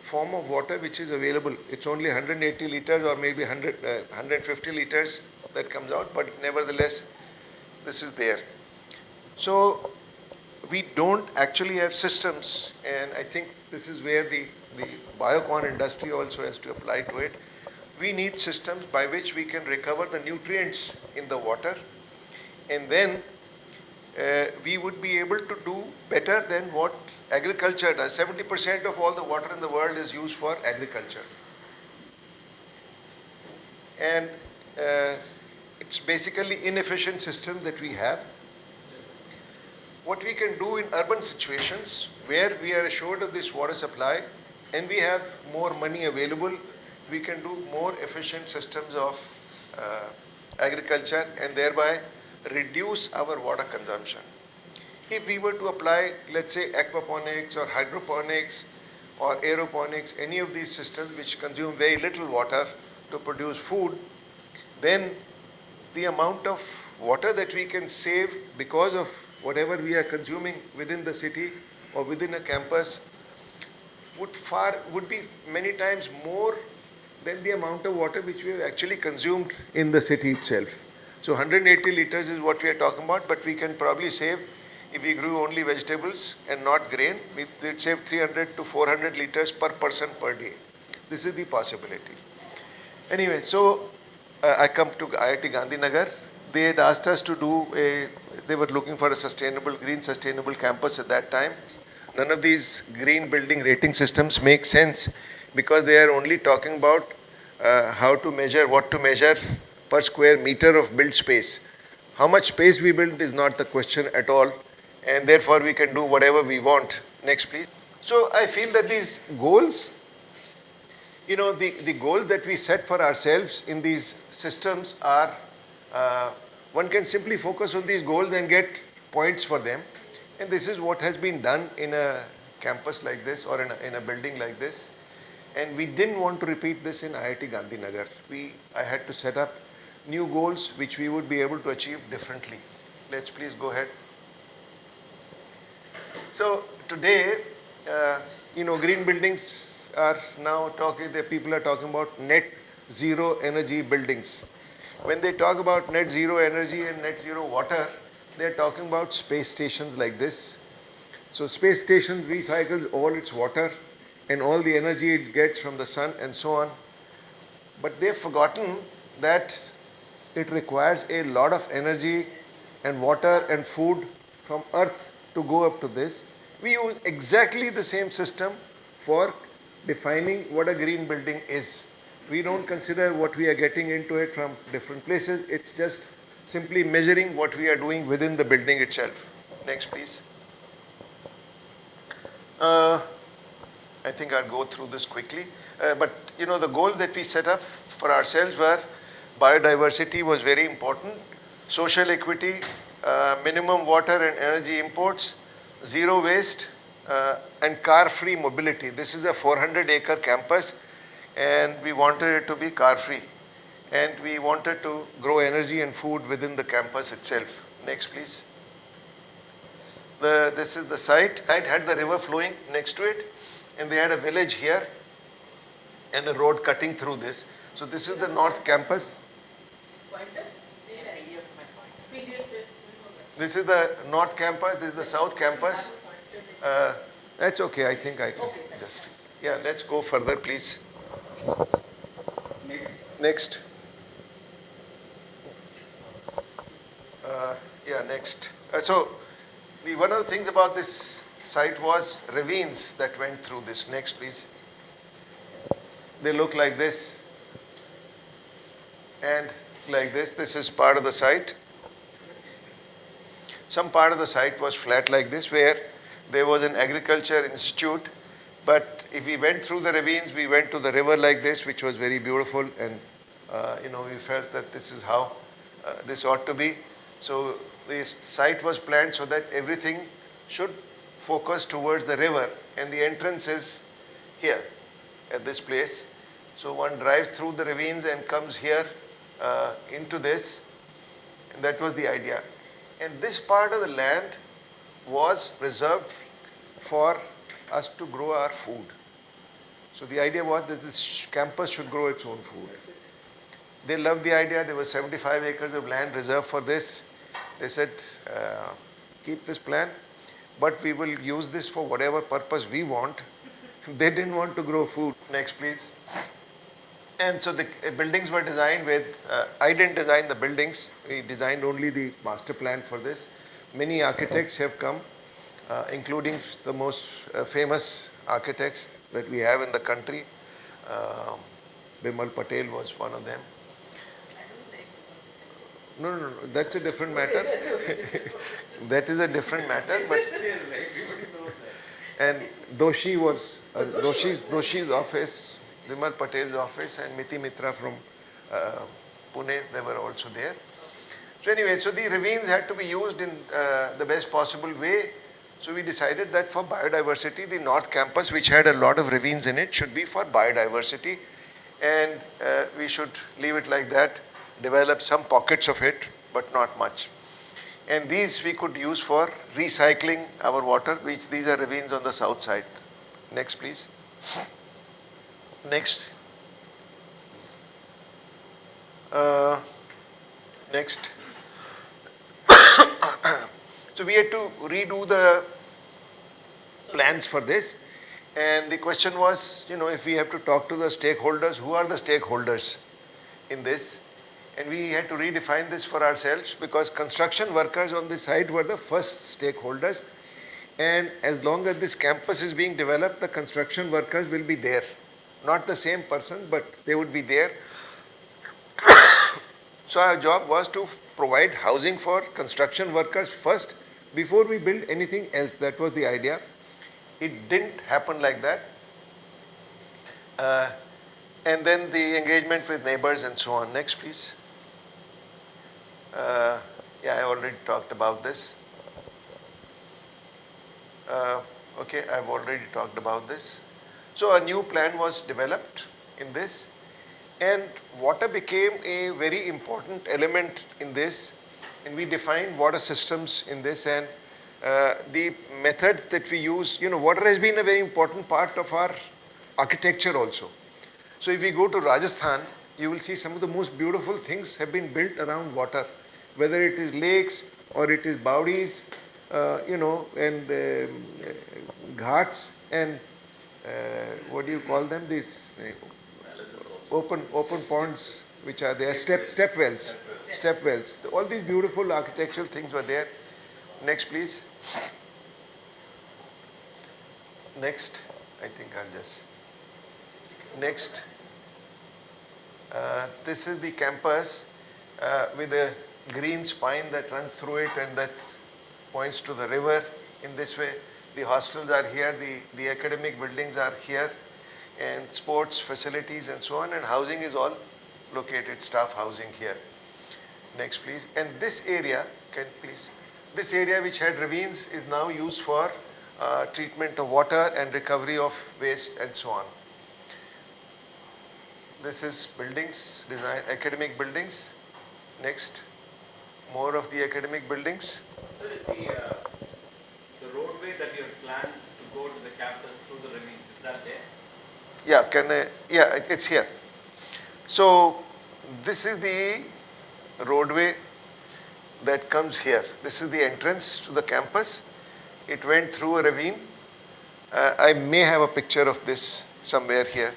S11: form of water which is available. It's only 180 liters or maybe 150 liters that comes out, but nevertheless this is there. So we don't actually have systems, and I think this is where the biocon industry also has to apply to it. We need systems by which we can recover the nutrients in the water, and then we would be able to do better than what agriculture does. 70% of all the water in the world is used for agriculture. And it's basically inefficient system that we have. What we can do in urban situations where we are assured of this water supply and we have more money available, we can do more efficient systems of agriculture and thereby reduce our water consumption. If we were to apply, let's say, aquaponics or hydroponics or aeroponics, any of these systems which consume very little water to produce food, then the amount of water that we can save because of whatever we are consuming within the city or within a campus would be many times more than the amount of water which we have actually consumed in the city itself. So 180 liters is what we are talking about, but we can probably save, if we grew only vegetables and not grain, we'd save 300 to 400 liters per person per day. This is the possibility. Anyway, so I come to IIT Gandhinagar. They had asked us to do they were looking for a green sustainable campus at that time. None of these green building rating systems make sense because they are only talking about how to measure, what to measure per square meter of built space. How much space we build is not the question at all, and therefore we can do whatever we want. Next, please. So I feel that these goals, the goals that we set for ourselves in these systems are, one can simply focus on these goals and get points for them. And this is what has been done in a campus like this or in a building like this. And we didn't want to repeat this in IIT Gandhinagar. I had to set up new goals which we would be able to achieve differently. Let's please go ahead. So today, green buildings are now people are talking about net zero energy buildings. When they talk about net zero energy and net zero water, they're talking about space stations like this. So space station recycles all its water and all the energy it gets from the sun and so on. But they've forgotten that it requires a lot of energy and water and food from Earth to go up to this. We use exactly the same system for defining what a green building is. We don't consider what we are getting into it from different places. It's just simply measuring what we are doing within the building itself. Next, please. I think I'll go through this quickly. But the goals that we set up for ourselves were biodiversity was very important, social equity, minimum water and energy imports, zero waste, and car-free mobility. This is a 400-acre campus, and we wanted it to be car-free. And we wanted to grow energy and food within the campus itself. Next, please. This is the site. It had the river flowing next to it, and they had a village here and a road cutting through this. So this is the north campus. This is the north campus, this is the south campus. That's okay, I think I can just, yeah, let's go further, please. Next. Next. So, one of the things about this site was ravines that went through this. Next, please. They look like this and like this. This is part of the site. Some part of the site was flat like this, where there was an agriculture institute. But if we went through the ravines, we went to the river like this, which was very beautiful, and we felt that this is how this ought to be. So this site was planned so that everything should focus towards the river, and the entrance is here at this place. So one drives through the ravines and comes here into this, and that was the idea. And this part of the land was reserved for us to grow our food. So the idea was that this campus should grow its own food. They loved the idea. There were 75 acres of land reserved for this. They said, keep this plan, but we will use this for whatever purpose we want. They didn't want to grow food. Next, please. And so the buildings were designed with, I didn't design the buildings. We designed only the master plan for this. Many architects have come including the most famous architects that we have in the country. Bimal Patel was one of them. No, that's a different matter. That is a different matter. But and Doshi's office, Bimal Patel's office, and Miti Mitra from Pune, they were also there. So anyway, so the ravines had to be used in the best possible way. So we decided that for biodiversity, the North Campus, which had a lot of ravines in it, should be for biodiversity. And we should leave it like that, develop some pockets of it, but not much. And these we could use for recycling our water, which these are ravines on the south side. Next, please. Next. Next. So we had to redo the plans for this. And the question was, if we have to talk to the stakeholders, who are the stakeholders in this? And we had to redefine this for ourselves because construction workers on this site were the first stakeholders. And as long as this campus is being developed, the construction workers will be there. Not the same person, but they would be there. So our job was to provide housing for construction workers first before we build anything else. That was the idea. It didn't happen like that. And then the engagement with neighbors and so on. Next, please. Yeah, I already talked about this. Okay, I've already talked about this. So a new plan was developed in this. And water became a very important element in this. And we defined water systems in this. And the methods that we use, water has been a very important part of our architecture also. So if we go to Rajasthan, you will see some of the most beautiful things have been built around water, whether it is lakes or it is bowdis, and ghats and what do you call them? These open ponds which are there, step wells. All these beautiful architectural things were there. Next, please. Next, I think I'll just. Next. This is the campus with a green spine that runs through it and that points to the river in this way. The hostels are here, the academic buildings are here, and sports facilities and so on, and housing is all located, staff housing here. Next, please. And this area, this area which had ravines is now used for treatment of water and recovery of waste and so on. This is buildings, design, academic buildings. Next, more of the academic buildings.
S1: Sir, is the roadway that you have planned to go to the campus through the ravines, is that there?
S11: Yeah, it's here. So this is the roadway that comes here. This is the entrance to the campus. It went through a ravine. I may have a picture of this somewhere here.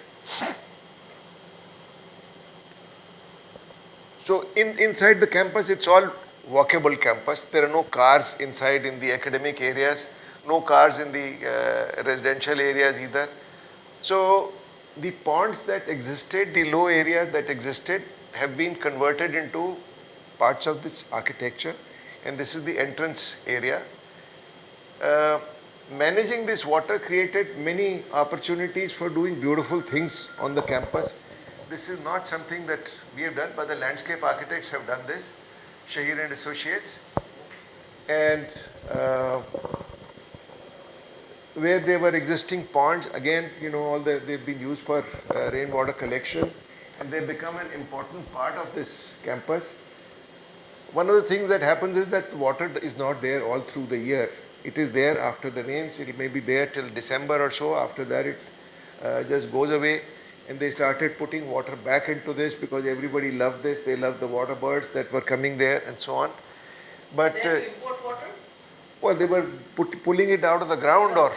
S11: So inside the campus, it's all walkable campus. There are no cars inside in the academic areas, no cars in the residential areas either. So the ponds that existed, the low areas that existed, have been converted into parts of this architecture, and this is the entrance area. Managing this water created many opportunities for doing beautiful things on the campus. This is not something that we have done, but the landscape architects have done this, Shahir and Associates. And where there were existing ponds, again, they've been used for rainwater collection, and they've become an important part of this campus. One of the things that happens is that water is not there all through the year. It is there after the rains. It may be there till December or so. After that, it just goes away. And they started putting water back into this because everybody loved this. They loved the water birds that were coming there and so on. But
S8: import water?
S11: Well, they were pulling it out of the ground, or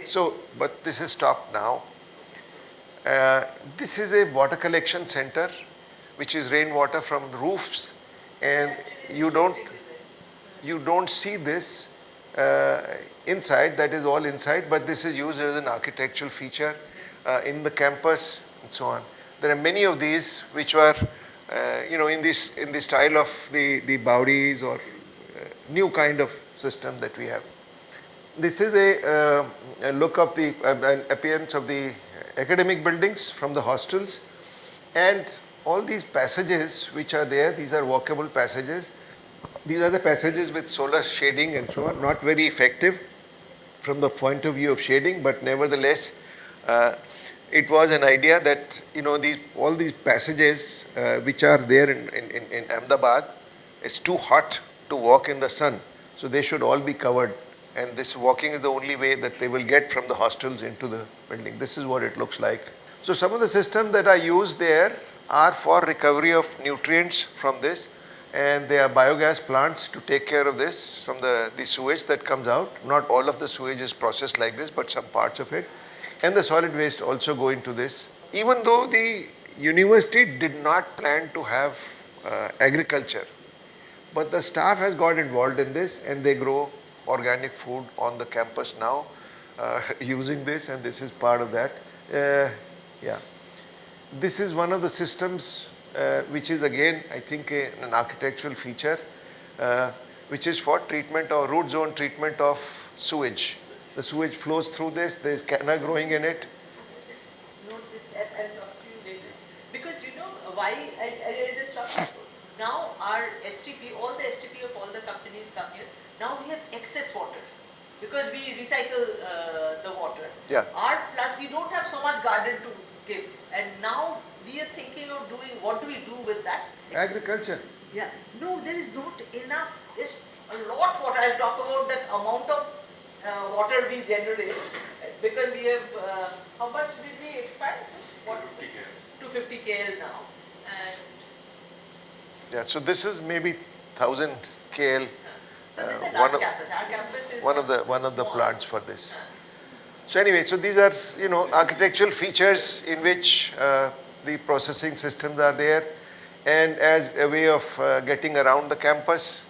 S11: so. But this is stopped now. This is a water collection center, which is rainwater from roofs, and you don't see this inside, that is all inside, but this is used as an architectural feature in the campus and so on. There are many of these which were, in the style of the Baudis or new kind of system that we have. This is a look of the appearance of the academic buildings from the hostels, and all these passages which are there, these are walkable passages. These are the passages with solar shading and so on, not very effective from the point of view of shading, but nevertheless, it was an idea that all these passages which are there in Ahmedabad, it's too hot to walk in the sun, so they should all be covered. And this walking is the only way that they will get from the hostels into the building. This is what it looks like. So some of the systems that are used there are for recovery of nutrients from this, and they are biogas plants to take care of this from the sewage that comes out. Not all of the sewage is processed like this, but some parts of it. And the solid waste also go into this. Even though the university did not plan to have agriculture, but the staff has got involved in this, and they grow organic food on the campus now using this, and this is part of that. Yeah. This is one of the systems which is again, I think, an architectural feature which is for treatment or root zone treatment of sewage. The sewage flows through this, there is canna growing in it.
S8: Note this, I'll talk to you later. Because why I just talked. Now our STP, all the STP of all the companies come here. Now we have excess water because we recycle the water.
S11: Yeah.
S8: Our plants, we don't have so much garden to give, and now we are thinking of doing, what do we do with that?
S11: Agriculture.
S8: Yeah. No, there is not enough. There's a lot water. I'll talk about that amount of water we generate because we have, how much did we expand? 250 KL now. And
S11: yeah, so this is maybe 1000 KL.
S8: But this is a large campus. Our campus is
S11: One of the plants for this. So anyway, so these are architectural features in which the processing systems are there, and as a way of getting around the campus,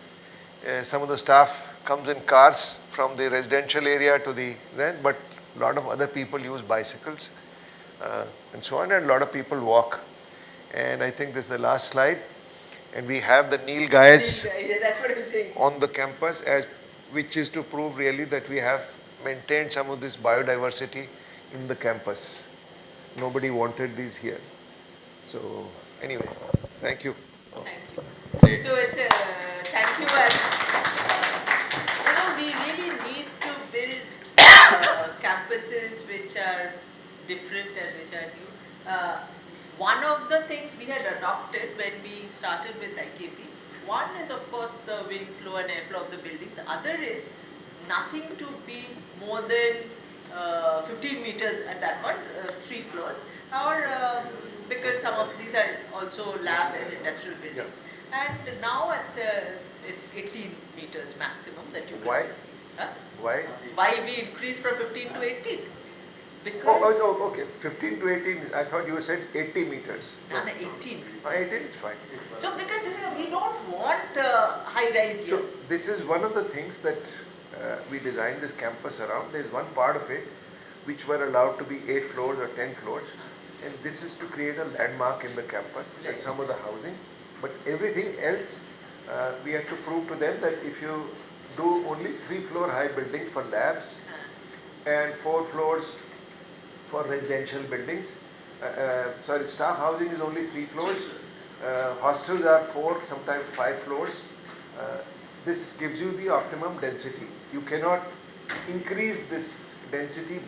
S11: some of the staff comes in cars from the residential area to the but a lot of other people use bicycles and so on, and a lot of people walk. And I think this is the last slide. And we have the Nil Gais
S8: that's what I'm saying.
S11: on the campus, which is to prove really that we have maintained some of this biodiversity in the campus. Nobody wanted these here. So anyway, thank you.
S8: Thank you. So it's a thank you. And we really need to build campuses which are different and which are new. One of the things we had adopted when we started with IKP, one is of course the wind flow and airflow of the buildings. The other is nothing to be more than 15 meters at that point, 3 floors, or because some of these are also lab and industrial buildings. Yeah. And now it's 18 meters maximum that you can.
S11: Why?
S8: Huh?
S11: Why?
S8: Why we increased from 15 to 18? Because
S11: oh, okay. 15 to 18. I thought you said 80 meters.
S8: No, 18.
S11: 18 is fine.
S8: So because we don't want high rise here.
S11: So this is one of the things that we designed this campus around. There is one part of it which were allowed to be 8 floors or 10 floors, and this is to create a landmark in the campus. That's some of the housing, but everything else we have to prove to them that if you do only 3-floor high buildings for labs and 4 floors for residential buildings. Staff housing is only 3 floors. Hostels are 4, sometimes 5 floors. This gives you the optimum density. You cannot increase this density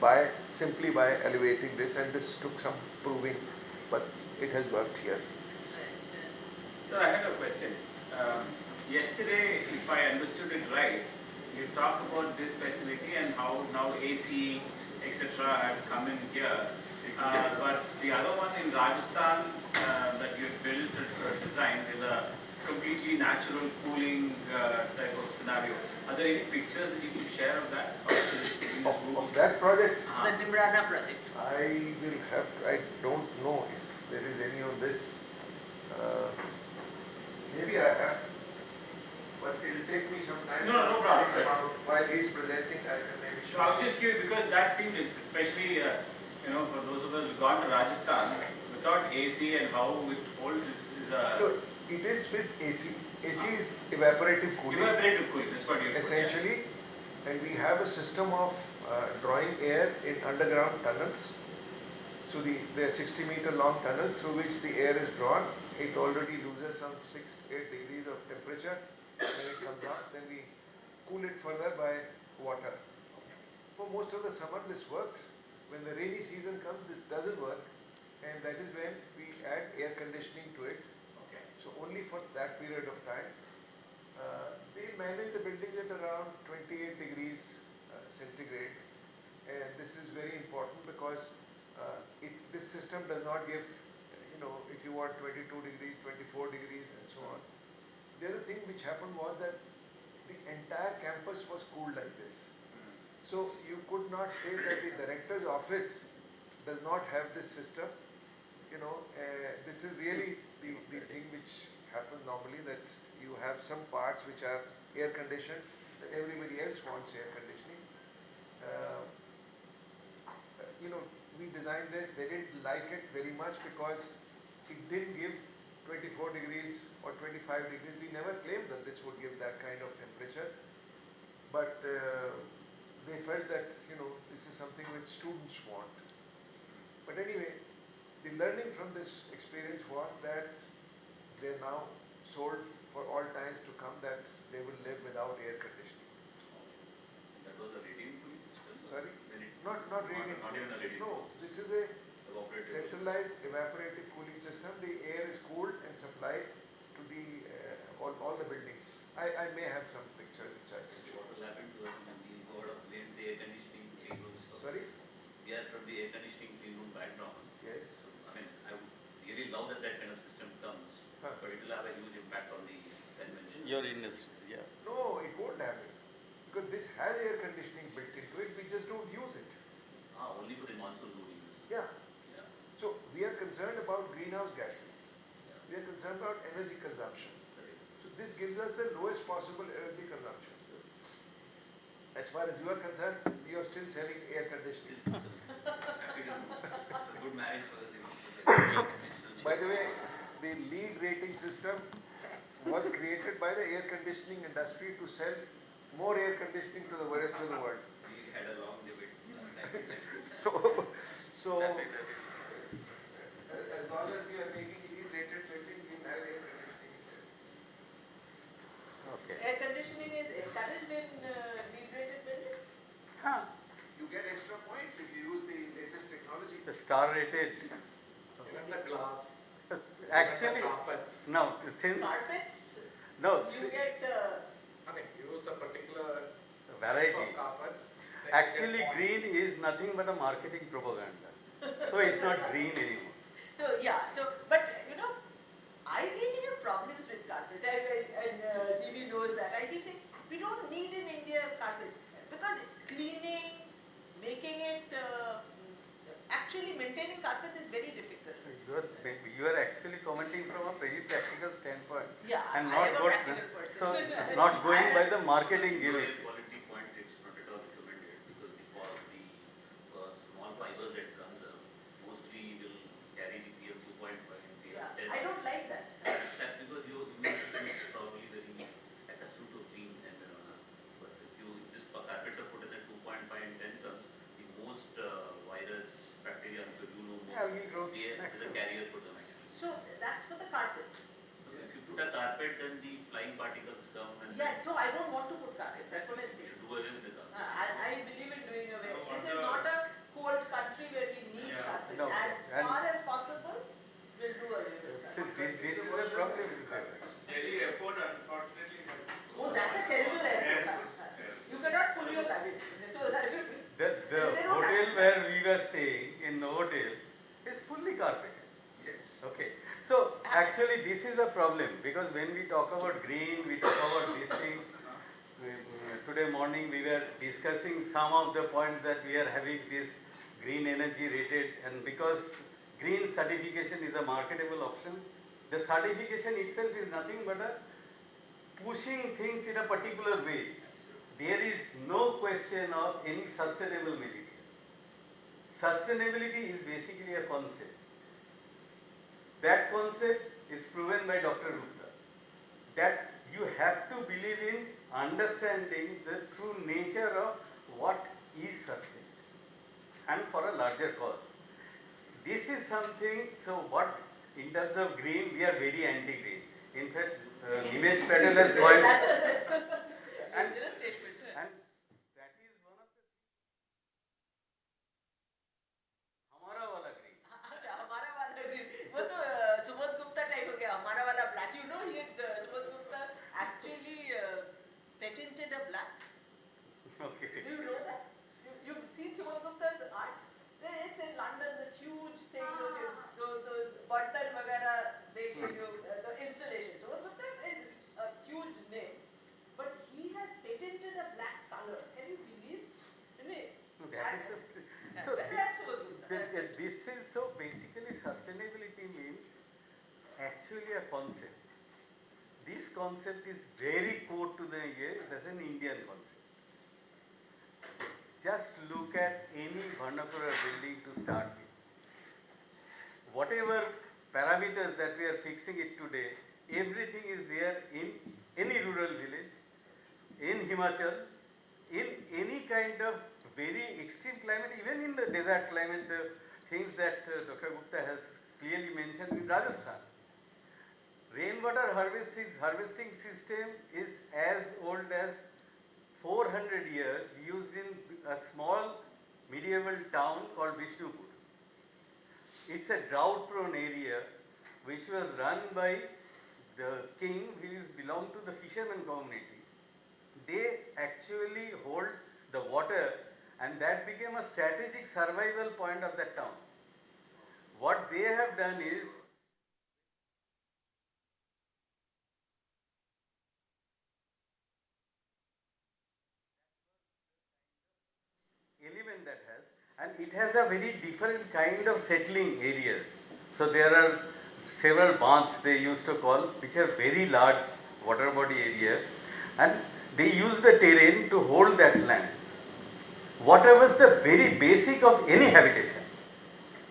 S11: simply by elevating this, and this took some proving, but it has worked here.
S12: So I have a question. Yesterday, if I understood it right, you talked about this facility and how now AC etc. have come in here. But the other one in Rajasthan that you built or designed is a completely natural cooling type of scenario. Are there any pictures that you could share of that?
S11: Of that project?
S8: The Nimrana project.
S11: I don't know if there is any of this. Maybe but it will take me some time.
S12: No problem.
S11: While he's
S12: gone to Rajasthan without AC and how it holds is a...
S11: No, it is with AC. AC is evaporative cooling.
S12: Evaporative cooling, that's what you put,
S11: essentially, and we have a system of drawing air in underground tunnels. So there are 60-meter long tunnels through which the air is drawn. It already loses some 6-8 degrees of temperature. When it comes out, then we cool it further by water. For most of the summer this works. When the rainy season comes, this doesn't work, and that is when we add air conditioning to it.
S12: Okay.
S11: So only for that period of time. They manage the buildings at around 28 degrees centigrade, and this is very important because this system does not give, if you want 22 degrees, 24 degrees and so on. The other thing which happened was that the entire campus was cooled like this. So you could not say that the director's office does not have this system. This is really the thing which happens normally, that you have some parts which are air conditioned, that everybody else wants air conditioning. We designed this, they didn't like it very much because it didn't give 24 degrees or 25 degrees. We never claimed that this would give that kind of temperature, but they felt that, this is something which students want. But anyway, the learning from this experience was that they are now sold for all times to come, that they will live without air conditioning.
S13: That was a radiant cooling system?
S11: Sorry? Not radiant.
S13: Not even a radiant.
S11: No, this is a centralized evaporative cooling system. The air is cooled and supplied to the all the buildings. I may have some pictures which I can show.
S13: What will happen to us when we go out of the air conditioning clean rooms?
S11: Sorry?
S13: We are from the air conditioning clean room background.
S11: Yes.
S13: So, I would really love that kind of system comes, but it will have a huge impact on the convention.
S7: Your industries, yeah.
S11: No, it won't have it. Because this has air conditioning built into it, we just don't use it.
S13: Only for the monsoon do we use.
S11: Yeah. So we are concerned about greenhouse gases. We are concerned about energy consumption. So this gives us the lowest possible energy consumption. As far as you are concerned, you are still selling air conditioning.
S13: Happy to know. It's a good marriage for us.
S11: By the way, the lead rating system was created by the air conditioning industry to sell more air conditioning to the rest of the world.
S13: We had a long debate last time.
S11: So as long as we are making lead rated building, we have air conditioning.
S7: Okay.
S8: Air conditioning is encouraged in lead-rated buildings?
S11: You get extra points if you use the latest technology.
S14: The star rated.
S11: Even the glass.
S14: Actually,
S11: carpets.
S14: no, since
S8: Carpets?
S14: no,
S8: You get...
S11: use a particular
S14: variety.
S11: of carpets.
S14: Actually, green is nothing but a marketing propaganda. So it's not green anymore.
S8: But I really have problems with carpets, and CV knows that. I keep saying, we don't need in India carpets, because cleaning, making it, actually maintaining carpets is very difficult.
S14: You are actually commenting from a very practical standpoint.
S8: Yeah,
S14: and
S8: I
S14: not
S8: am a practical person.
S14: So not going by the marketing gimmicks.
S13: Quality point, it's not at all recommended because the small fibers that comes up mostly will carry the PM 2.5 and PM 10.
S8: I don't like that.
S13: That's because your immune system is probably very accustomed to clean environment. But if this carpets are put in at 2.5 and 10 comes, the most virus, bacteria, I'm sure you know more. Is a carrier for them actually.
S8: So that's for the carpets.
S13: If you put a carpet, then the flying particles come and...
S8: Yes, so I don't want to put carpets, that's what I'm saying.
S13: You should do away with the carpet.
S8: I believe in doing away. This is not a cold country where we need carpets.
S14: No,
S8: As
S14: and-
S8: far as possible, we'll do away with
S14: See,
S8: carpets.
S14: this is the problem with carpets.
S12: Delhi airport, unfortunately,
S8: Oh, that's a terrible airport. You cannot pull your luggage. So that will be...
S14: The hotel where we were staying, in the hotel, is fully carpeted.
S11: Yes.
S14: Okay. So actually this is a problem because when we talk about green, we talk about these things. Today morning we were discussing some of the points that we are having this green energy rated, and because green certification is a marketable option, the certification itself is nothing but a pushing things in a particular way. There is no question of any sustainable material. sustainability is basically a concept. That concept is proven by Dr. Gupta. That you have to believe in understanding the true nature of what is sustainable and for a larger cause. This is something, so what in terms of green, we are very anti-green. In fact, Nimesh Patel has coined, and that is one of the हमारा वाला green.
S8: अच्छा हमारा वाला green वो तो Subodh Gupta type हो गया हमारा वाला black you know he Subodh Gupta actually patented a black.
S14: Okay.
S8: Do you know that? You've seen Subodh Gupta's art? It's in London, this huge thing, those Bartan Vagara, they give you the installation. Subodh Gupta is a huge name, but he has patented a black color. Can you believe?
S14: No, that is so
S8: That's Subodh Gupta.
S14: this is so basically sustainability means actually a concept. This concept is very core to the that's an Indian concept. Just look at any vernacular building to start with. Whatever parameters that we are fixing it today, everything is there in any rural village, in Himachal, in any kind of very extreme climate, even in the desert climate, the things that Dr. Gupta has clearly mentioned in Rajasthan. Rainwater harvesting system is as old as 400 years, used in a small medieval town called Vishnupur. It's a drought prone area which was run by the king who belonged to the fisherman community. They actually hold the water and that became a strategic survival point of that town. What they have done is element that has, and it has a very different kind of settling areas. So there are several baths they used to call, which are very large water body area, and they use the terrain to hold that land. Water was the very basic of any habitation.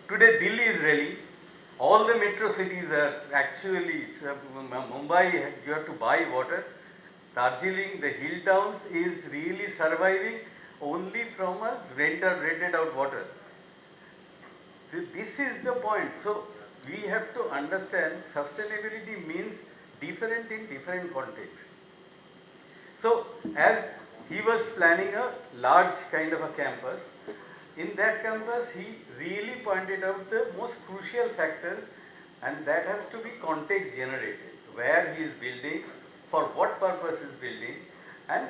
S14: Today Delhi is ready. All the metro cities are actually, Mumbai, you have to buy water. Darjeeling, the hill towns is really surviving only from a rented out water. This is the point. So we have to understand sustainability means different in different contexts. So as he was planning a large kind of a campus, in that campus he really pointed out the most crucial factors, and that has to be context generated. Where he is building, for what purpose is building, and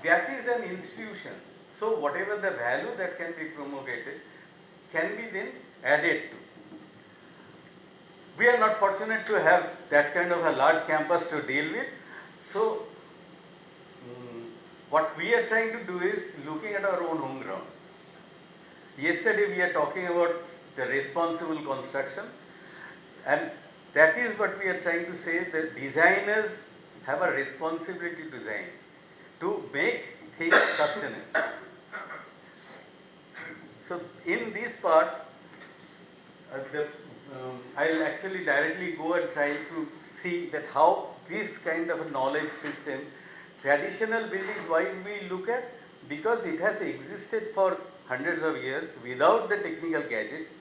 S14: that is an institution. So whatever the value that can be promulgated can be then added to. We are not fortunate to have that kind of a large campus to deal with. So what we are trying to do is looking at our own home ground. Yesterday we are talking about the responsible construction, and that is what we are trying to say, that designers have a responsibility to design, to make things sustainable. So in this part, I'll actually directly go and try to see that how this kind of a knowledge system, traditional buildings, why we look at, because it has existed for hundreds of years without the technical gadgets.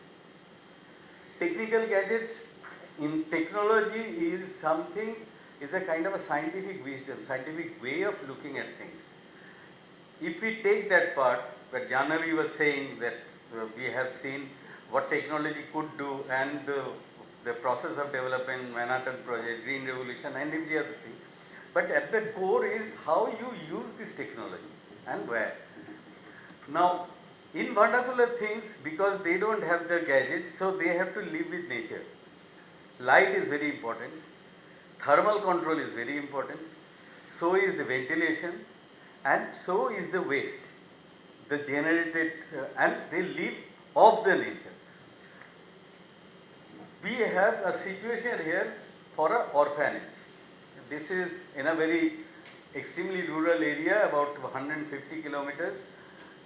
S14: Technical gadgets in technology is something, is a kind of a scientific wisdom, scientific way of looking at things. If we take that part, where Jahnavi was saying that we have seen what technology could do, and the process of development, Manhattan Project, Green Revolution, and every other thing. But at the core is how you use this technology and where. Now, in vernacular things, because they don't have the gadgets, so they have to live with nature. Light is very important. Thermal control is very important. So is the ventilation, and so is the waste. The generated, and they live off the nature. We have a situation here for an orphanage. This is in a very extremely rural area, about 150 kilometers,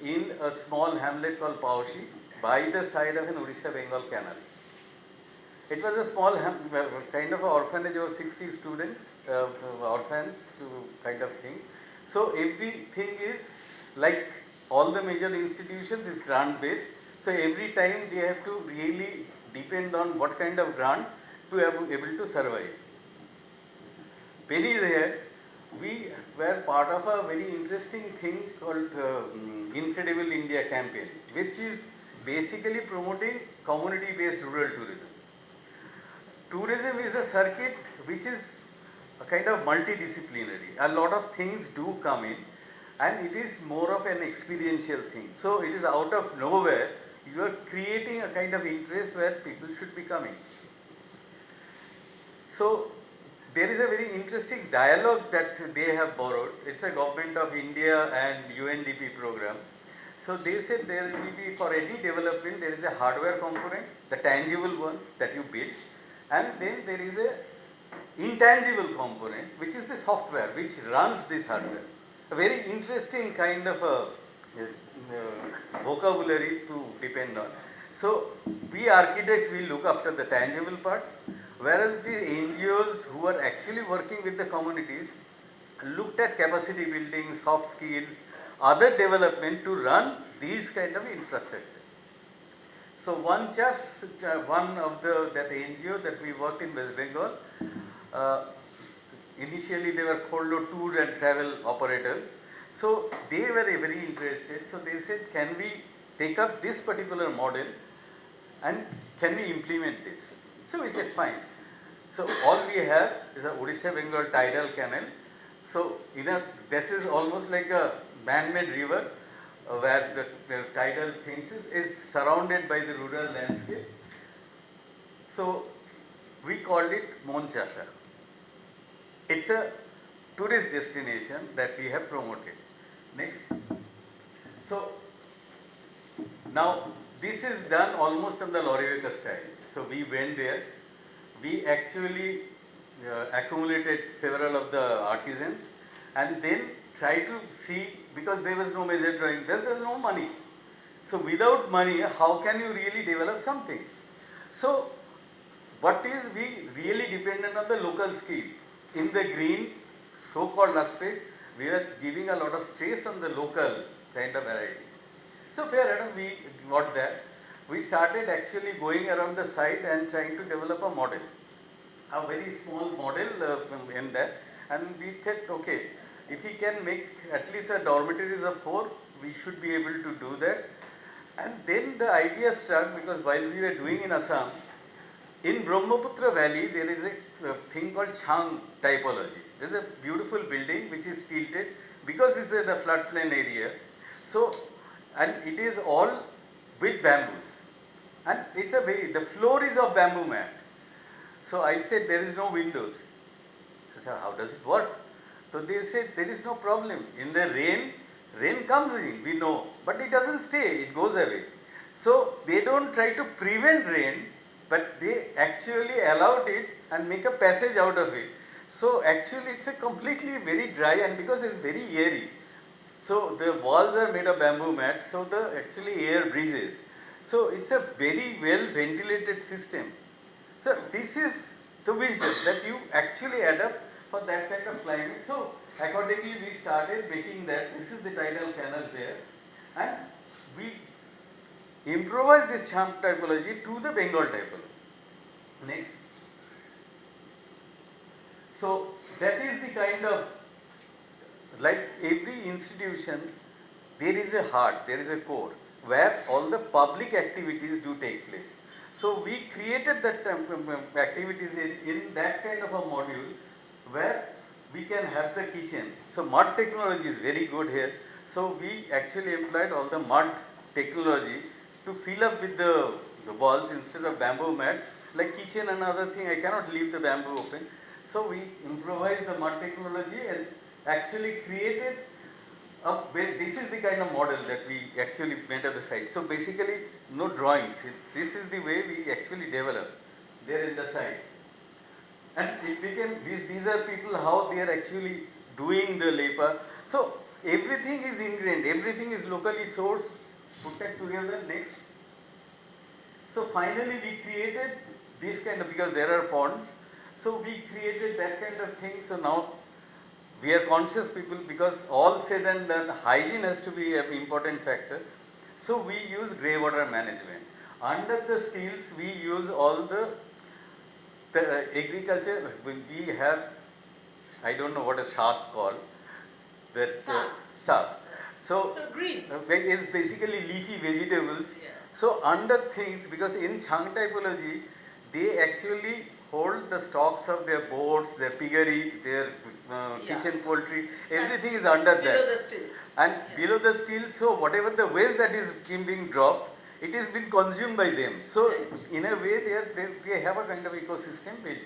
S14: in a small hamlet called Paushi. by the side of an Odisha-Bengal canal. It was a small kind of an orphanage of 60 students, orphans to kind of thing. So everything is like all the major institutions is grant based. So every time they have to really depend on what kind of grant to be able to survive. Penny is here. We were part of a very interesting thing called Incredible India campaign, which is basically promoting community-based rural tourism. Tourism is a circuit which is a kind of multidisciplinary. A lot of things do come in and it is more of an experiential thing. So it is out of nowhere, you are creating a kind of interest where people should be coming. So there is a very interesting dialogue that they have borrowed. It's a Government of India and UNDP program. So they said there will be, for any development, there is a hardware component, the tangible ones that you build, and then there is a intangible component, which is the software which runs this hardware. A very interesting kind of a vocabulary to depend on. So we architects will look after the tangible parts, whereas the NGOs who are actually working with the communities looked at capacity building, soft skills, other development to run these kind of infrastructure. So one of that NGO that we worked in West Bengal, initially they were called tour and travel operators. So they were very interested. So they said, can we take up this particular model and can we implement this? So we said, fine. So all we have is a Odisha Bengal tidal canal. So this is almost like a man-made river where the tidal fences is surrounded by the rural landscape. So we called it Monchasha. It's a tourist destination that we have promoted. Next. So now this is done almost on the Loriveka style. So we went there. We actually accumulated several of the artisans and then try to see, because there was no major drawing, there was no money. So without money, how can you really develop something? So what is we really dependent on the local skill. In the green, so-called last phase, we are giving a lot of stress on the local kind of variety. So where we got that, we started actually going around the site and trying to develop a model. A very small model in that, and we thought, okay, if we can make at least a dormitories of 4, we should be able to do that. And then the idea struck, because while we were doing in Assam, in Brahmaputra Valley, there is a thing called Chang typology. There is a beautiful building which is tilted because it's in the floodplain area. So, and it is all with bamboos. And it's the floor is of bamboo mat. So I said, there is no windows. I said, how does it work? So they said, there is no problem. In the rain comes in, we know, but it doesn't stay, it goes away. So they don't try to prevent rain, but they actually allowed it and make a passage out of it. So actually it's a completely very dry, and because it's very airy. So the walls are made of bamboo mats, so the actually air breezes. So it's a very well ventilated system. So this is the wisdom that you actually adapt for that kind of climate. So accordingly we started making that. This is the tidal canal there, and we improvised this Cham typology to the Bengal typology. Next. So that is the kind of, like every institution, there is a heart, there is a core where all the public activities do take place. So we created that activities in that kind of a module where we can have the kitchen. So mud technology is very good here. So we actually employed all the mud technology to fill up with the walls instead of bamboo mats. Like kitchen and other thing, I cannot leave the bamboo open. So we improvised the mud technology and actually created this is the kind of model that we actually made at the site. So basically, no drawings. This is the way we actually develop there in the site. And it became, these are people how they are actually doing the lepa. So everything is ingrained, everything is locally sourced, put that together. Next. So finally we created this kind of, because there are ponds, so we created that kind of thing. So now we are conscious people, because all said and done, hygiene has to be an important factor. So we use grey water management. Under the steels, we use all the agriculture. We have, I don't know what a shark called. That's shark. So
S8: greens.
S14: It's basically leafy vegetables.
S8: Yeah.
S14: So under things, because in Chang typology, they actually hold the stocks of their boats, their piggery, their kitchen poultry, everything is under that.
S8: Below the stills.
S14: And below the steel, so whatever the waste that is being dropped, it is being consumed by them. So in a way, they have a kind of ecosystem built.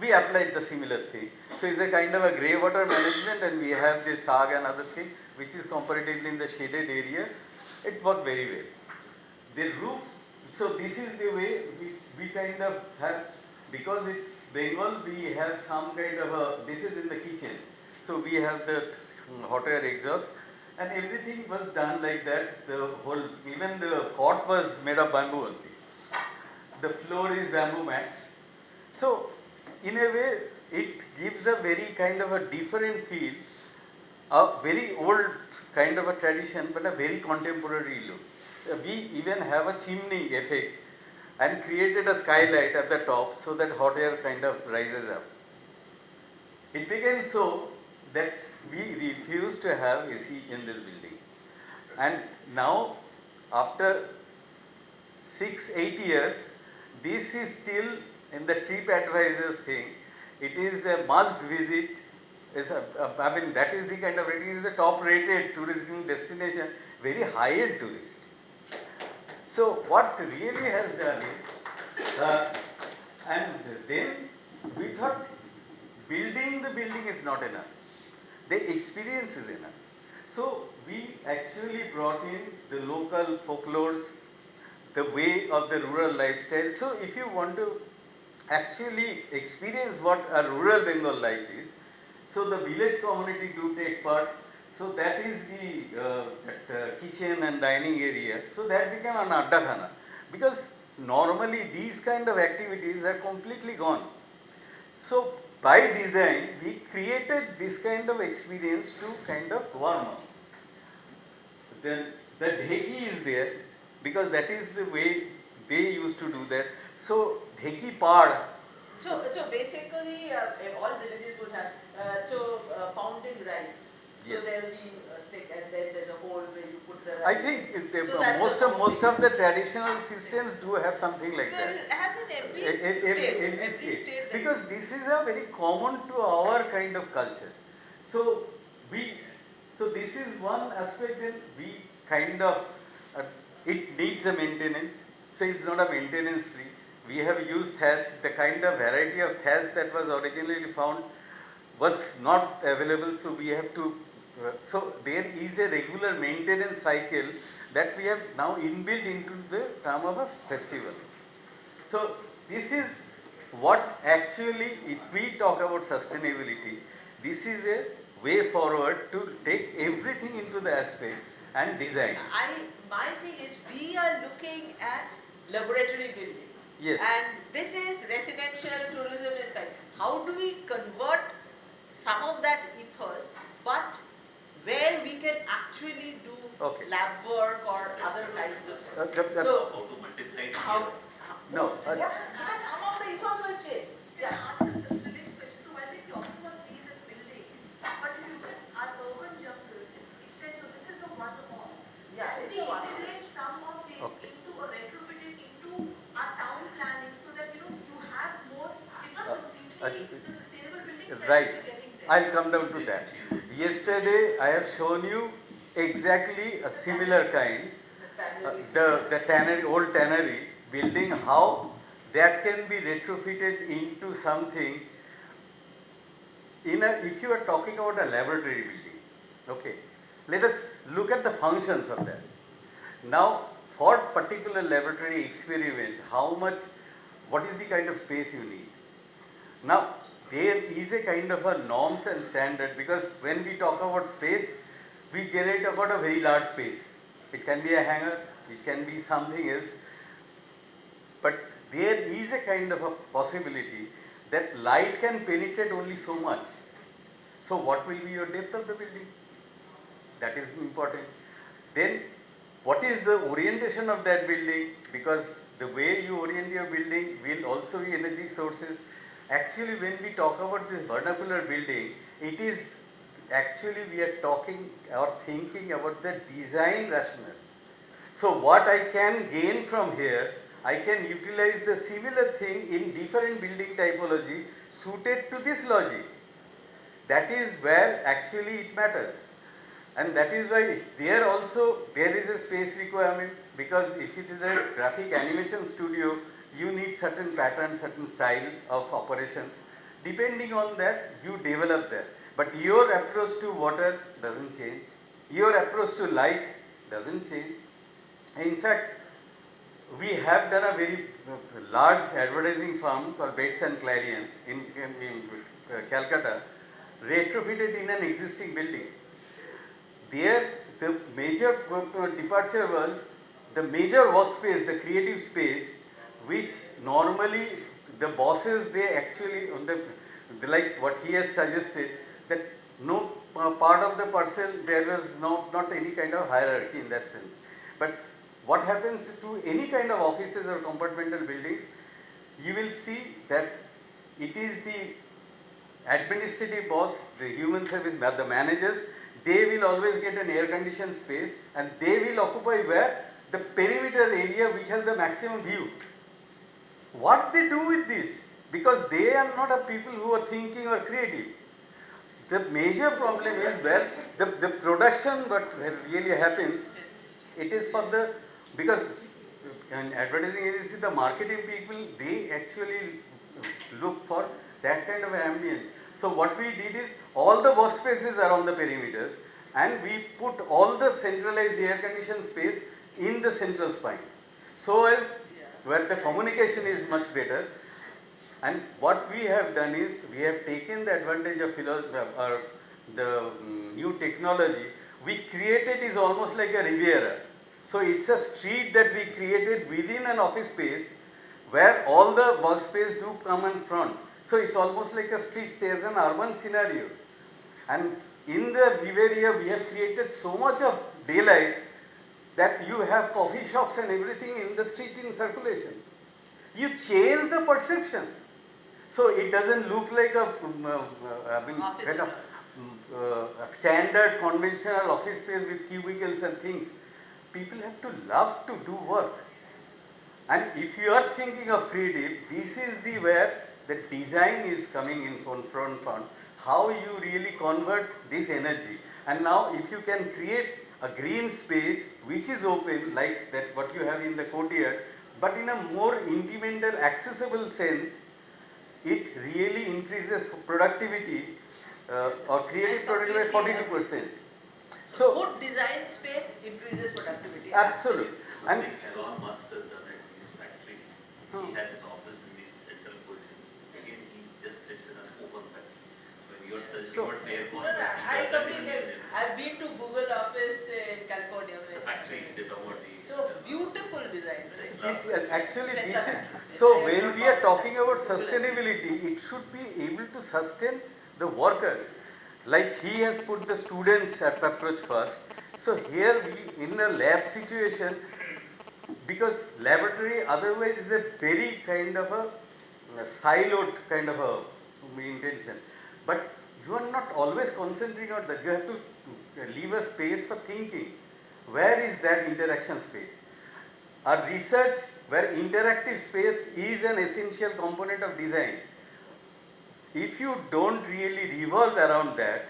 S14: We applied the similar thing. So it's a kind of a grey water management, and we have this shark and other thing, which is comparatively in the shaded area. It worked very well. The roof, so this is the way we kind of have, because it's Bengal, we have some kind of a, this is in the kitchen. So we have the hot air exhaust, and everything was done like that. The whole, even the cot was made of bamboo only. The floor is bamboo mats. So in a way, it gives a very kind of a different feel, a very old kind of a tradition, but a very contemporary look. We even have a chimney effect and created a skylight at the top so that hot air kind of rises up. It became so that we refused to have AC in this building. And now, after 6-8 years, this is still in the TripAdvisor's thing. It is a must visit. I mean, that is the kind of rating, is the top rated tourism destination, very high end tourist. So what really has done is, and then we thought building the building is not enough. The experience is enough. So we actually brought in the local folklores, the way of the rural lifestyle. So if you want to actually experience what a rural Bengal life is, so the village community do take part. So that is the kitchen and dining area. So that became an adda khana, because normally these kind of activities are completely gone. So by design, we created this kind of experience to kind of warm up. Then the dheki is there, because that is the way they used to do that. So dheki pad.
S8: So basically, all villages would have pounding rice.
S14: Yes.
S8: So there will be a stick, and then there's a hole where you put the rice.
S14: I think most of the traditional systems do have something like that.
S8: Well, have in every state.
S14: Because this is a very common to our kind of culture. So this is one aspect, and we kind of, it needs a maintenance. So it's not a maintenance free. We have used thatch. The kind of variety of thatch that was originally found was not available, so we have to, so there is a regular maintenance cycle that we have now inbuilt into the term of a festival. So this is what actually, if we talk about sustainability, this is a way forward to take everything into the aspect and design.
S8: My thing is, we are looking at laboratory buildings.
S14: Yes.
S8: And this is residential tourism is like, how do we convert some of that ethos, but where we can actually do lab work or other kinds of stuff.
S13: How to multiply it here?
S14: No.
S8: Because some of the ethos will change.
S15: Can I ask a related question? So while we're talking about these as buildings, but if you look at our urban jungles, extend, so this is the one on.
S8: Yeah,
S15: Can
S8: it's
S15: we
S8: a one.
S15: integrate some of these into or retrofit it into our town planning so that you have more, if not completely the sustainable building
S14: Right.
S15: practice getting there?
S14: I'll come down to that. Yesterday I have shown you exactly a similar kind, the tannery, old tannery building, how that can be retrofitted into something. If you are talking about a laboratory building, okay, let us look at the functions of that. Now, for particular laboratory experiment, what is the kind of space you need? Now, there is a kind of a norms and standard, because when we talk about space, we generate about a very large space. It can be a hangar, it can be something else. but there is a kind of a possibility that light can penetrate only so much. So what will be your depth of the building? That is important. Then what is the orientation of that building? Because the way you orient your building will also be energy sources. Actually, when we talk about this vernacular building, it is actually we are talking or thinking about the design rationale. So what I can gain from here, I can utilize the similar thing in different building typology suited to this logic. That is where actually it matters. And that is why there also there is a space requirement, because if it is a graphic animation studio, you need certain pattern, certain style of operations. Depending on that, you develop that. But your approach to water doesn't change. Your approach to light doesn't change. In fact, we have done a very large advertising firm called Bates and Clarion in Calcutta, retrofitted in an existing building. There, the major departure was the major workspace, the creative space, which normally the bosses, they actually, on the like what he has suggested, that no part of the parcel, there was not any kind of hierarchy in that sense. But what happens to any kind of offices or compartmental buildings, you will see that it is the administrative boss, the human service, the managers, they will always get an air conditioned space and they will occupy where? The perimeter area which has the maximum view. What they do with this? Because they are not a people who are thinking or creative. The major problem is where the production what really happens, it is for the, because in advertising agency, the marketing people, they actually look for that kind of ambience. So what we did is, all the workspaces are on the perimeters and we put all the centralized air conditioned space in the central spine. So as where the communication is much better. And what we have done is, we have taken the advantage of the new technology. We created is almost like a Riviera. So it's a street that we created within an office space where all the workspace do come in front. So it's almost like a street, say as an urban scenario. And in the Riviera, we have created so much of daylight that you have coffee shops and everything in the street in circulation. You change the perception. So it doesn't look like a, kind of, a standard conventional office space with cubicles and things. People have to love to do work. And if you are thinking of creative, this is the where the design is coming in front, how you really convert this energy. And now if you can create a green space which is open like that what you have in the courtyard, but in a more intimate and accessible sense, it really increases productivity or creative productivity by 42%.
S8: So good design space increases productivity.
S14: Absolutely. And
S13: Elon Musk has done it in his factory. He has his office in this central position. Again, he just sits in an open factory. When you are suggesting about air conditioning,
S8: I completely, I've been to Google office in California.
S13: the factory, they talk about the
S8: So beautiful design.
S14: actually this is, so when we are talking about sustainability, it should be able to sustain the workers. Like he has put the students at approach first. So here we, in a lab situation, because laboratory otherwise is a very kind of a siloed kind of a intention. But you are not always concentrating on that. You have to leave a space for thinking. Where is that interaction space? Our research where interactive space is an essential component of design. If you don't really revolve around that,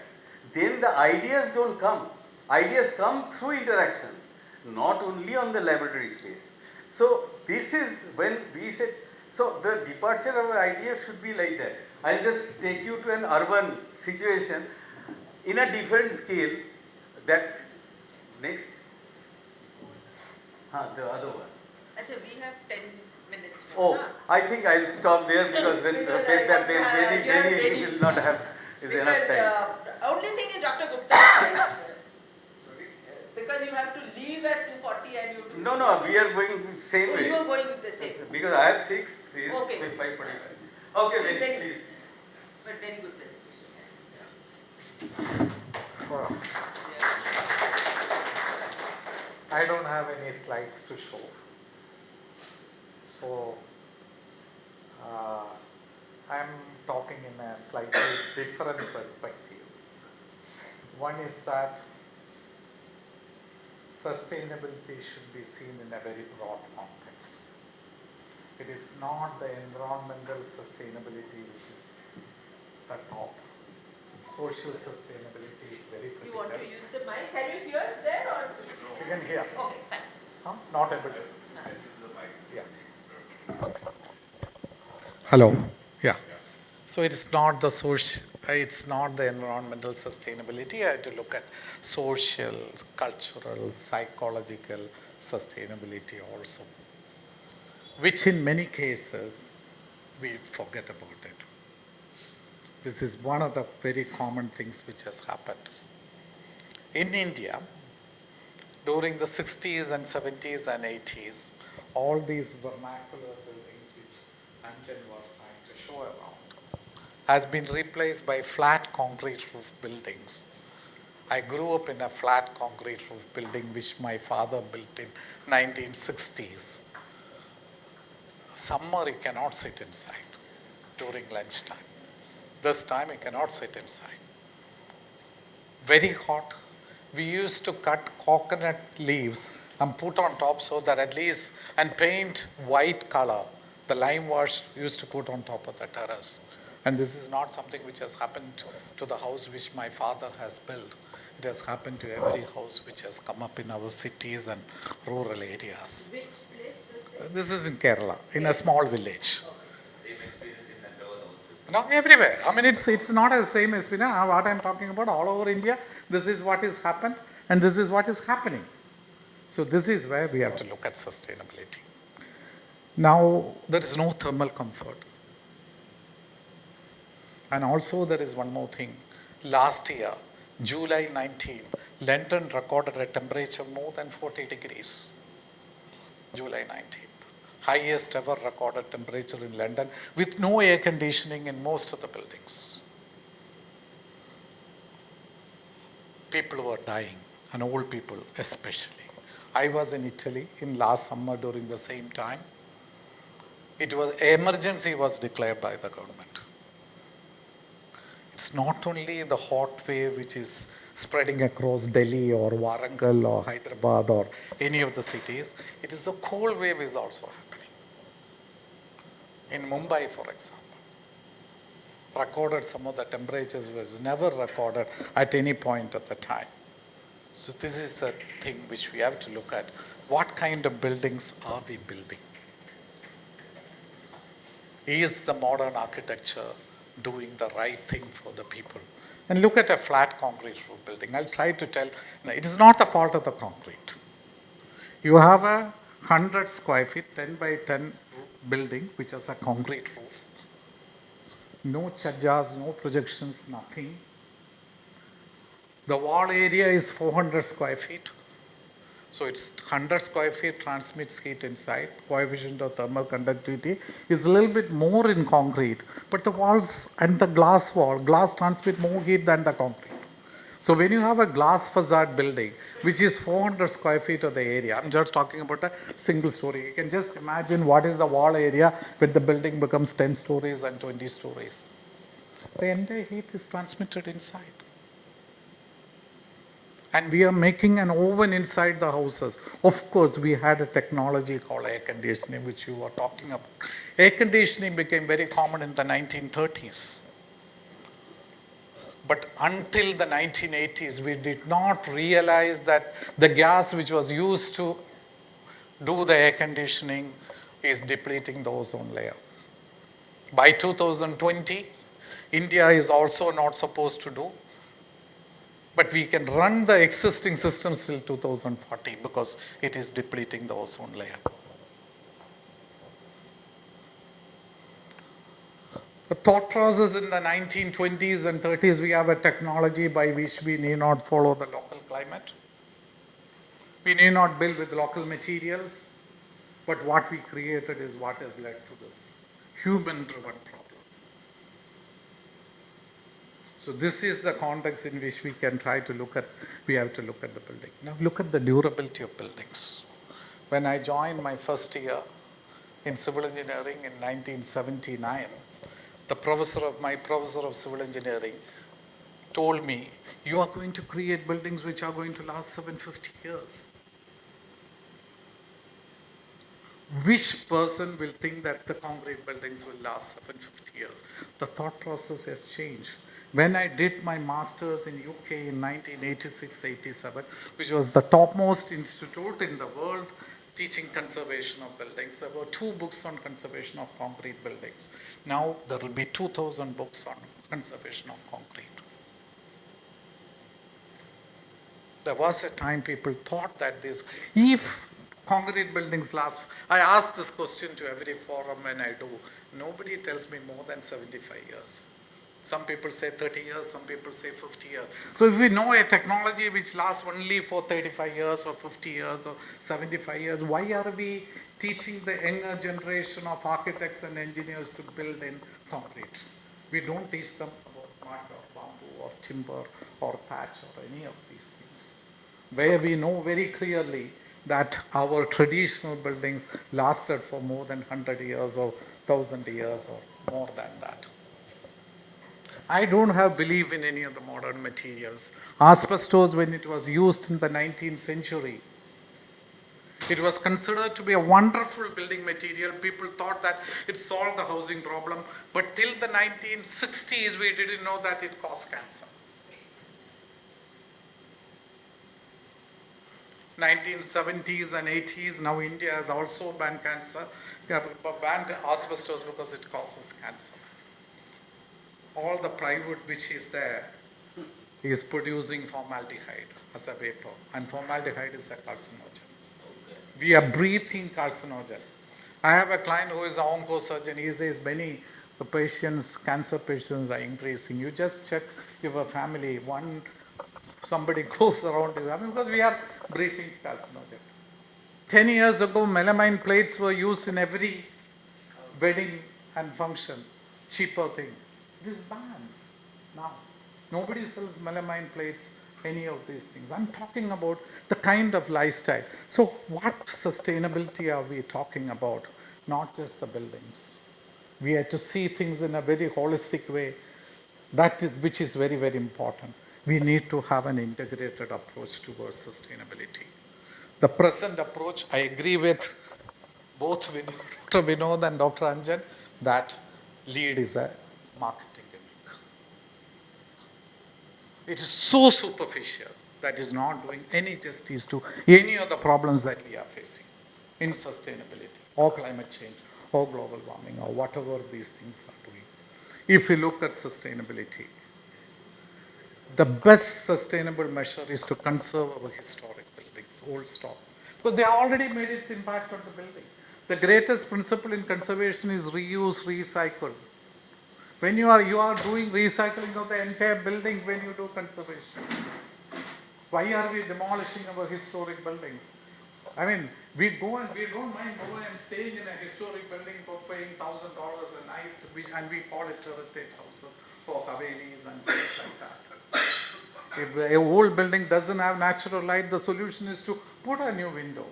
S14: then the ideas don't come. Ideas come through interactions, not only on the laboratory space. So this is when we said, so the departure of an idea should be like that. I'll just take you to an urban situation in a different scale. That next, the other one.
S8: Achha, we have 10 minutes
S14: Oh,
S8: more.
S14: I think I'll stop there because then many will not have enough time.
S8: Only thing is Dr. Gupta. Because you have to leave at 2:40 and you do.
S14: No, we are going same way.
S8: You are going with the same.
S14: Because I have 6, he is
S8: Okay.
S14: 5:45. Okay,
S8: Very
S14: very please.
S8: But very good presentation.
S16: I don't have any slides to show. So, I'm talking in a slightly different perspective. One is that sustainability should be seen in a very broad context. It is not the environmental sustainability which is the top. Social sustainability is very critical.
S8: You want to use the mic? Can you hear there or?
S16: You can hear.
S8: Okay, fine.
S16: Not able to. Yeah. Hello. Yeah. So it's not the social, it's not the environmental sustainability. I have to look at social, cultural, psychological sustainability also, which in many cases we forget about it. This is one of the very common things which has happened. In India, during the 60s and 70s and 80s, all these vernacular buildings which Anjan was trying to show around has been replaced by flat concrete roof buildings. I grew up in a flat concrete roof building which my father built in 1960s. Summer you cannot sit inside during lunchtime. This time you cannot sit inside. Very hot. We used to cut coconut leaves and put on top so that at least, and paint white color. The lime wash used to put on top of the terrace. And this is not something which has happened to the house which my father has built. It has happened to every house which has come up in our cities and rural areas.
S8: Which place was
S16: This is in Kerala, in a small village.
S13: Same experience in Hyderabad also.
S16: No, everywhere. I mean, it's not the same as what I'm talking about all over India. This is what has happened, and this is what is happening. So this is where we have to look at sustainability. Now, there is no thermal comfort. And also there is one more thing. Last year, July 19, London recorded a temperature more than 40 degrees. July 19th. Highest ever recorded temperature in London with no air conditioning in most of the buildings. People were dying, and old people especially. I was in Italy in last summer during the same time. Emergency was declared by the government. It's not only the hot wave which is spreading across Delhi or Warangal or Hyderabad or any of the cities. It is the cold wave is also happening. In Mumbai, for example, recorded some of the temperatures was never recorded at any point at the time. So this is the thing which we have to look at. What kind of buildings are we building? Is the modern architecture doing the right thing for the people? And look at a flat concrete roof building. I'll try to tell, it is not the fault of the concrete. You have a 100 square feet, 10 by 10 building, which has a concrete roof. No chajjas, no projections, nothing. The wall area is 400 square feet. So it's 100 square feet transmits heat inside. Coefficient of thermal conductivity is a little bit more in concrete, but the walls and the glass transmit more heat than the concrete. So when you have a glass facade building, which is 400 square feet of the area, I'm just talking about a single story. You can just imagine what is the wall area when the building becomes 10 stories and 20 stories. The entire heat is transmitted inside. And we are making an oven inside the houses. Of course, we had a technology called air conditioning, which you were talking about. Air conditioning became very common in the 1930s. But until the 1980s, we did not realize that the gas which was used to do the air conditioning is depleting the ozone layer. By 2020, India is also not supposed to do. But we can run the existing systems till 2040 because it is depleting the ozone layer. The thought process in the 1920s and 30s, we have a technology by which we need not follow the local climate. We need not build with local materials, but what we created is what has led to this human-driven problem. So this is the context in which we can try to look at, we have to look at the building. Now look at the durability of buildings. When I joined my first year in civil engineering in 1979, my professor of civil engineering told me, you are going to create buildings which are going to last 750 years. Which person will think that the concrete buildings will last 750 years? The thought process has changed. When I did my master's in UK in 1986-87, which was the topmost institute in the world teaching conservation of buildings, there were 2 books on conservation of concrete buildings. Now there will be 2,000 books on conservation of concrete. There was a time people thought that if concrete buildings last, I ask this question to every forum when I do, nobody tells me more than 75 years. Some people say 30 years, some people say 50 years. So if we know a technology which lasts only for 35 years or 50 years or 75 years, why are we teaching the younger generation of architects and engineers to build in concrete? We don't teach them about mud or bamboo or timber or thatch or any of these things, where we know very clearly that our traditional buildings lasted for more than 100 years or 1,000 years or more than that. I don't have belief in any of the modern materials. Asbestos, when it was used in the 19th century, it was considered to be a wonderful building material. People thought that it solved the housing problem, but till the 1960s, we didn't know that it caused cancer. 1970s and 80s, now India has also banned cancer, banned asbestos because it causes cancer. All the plywood which is there is producing formaldehyde as a vapor, and formaldehyde is a carcinogen. We are breathing carcinogen. I have a client who is an oncosurgeon. He says many patients, cancer patients are increasing. You just check your family, somebody goes around you. I mean, because we are breathing carcinogen. 10 years ago, melamine plates were used in every wedding and function, cheaper thing. It is banned now. Nobody sells melamine plates, any of these things. I'm talking about the kind of lifestyle. So what sustainability are we talking about? Not just the buildings. We have to see things in a very holistic way, which is very, very important. We need to have an integrated approach towards sustainability. The present approach, I agree with both Dr. Vinod and Dr. Anjan, that LEED is a marketing gimmick. It is so superficial that is not doing any justice to any of the problems that we are facing in sustainability or climate change or global warming or whatever these things are doing. If we look at sustainability, the best sustainable measure is to conserve our historic buildings, old stock, because they have already made its impact on the building. The greatest principle in conservation is reuse, recycle. When you are doing recycling of the entire building when you do conservation. Why are we demolishing our historic buildings? I mean, we don't mind going and staying in a historic building for paying $1,000 a night, and we call it heritage houses for Havelis and things like that. If a old building doesn't have natural light, the solution is to put a new window.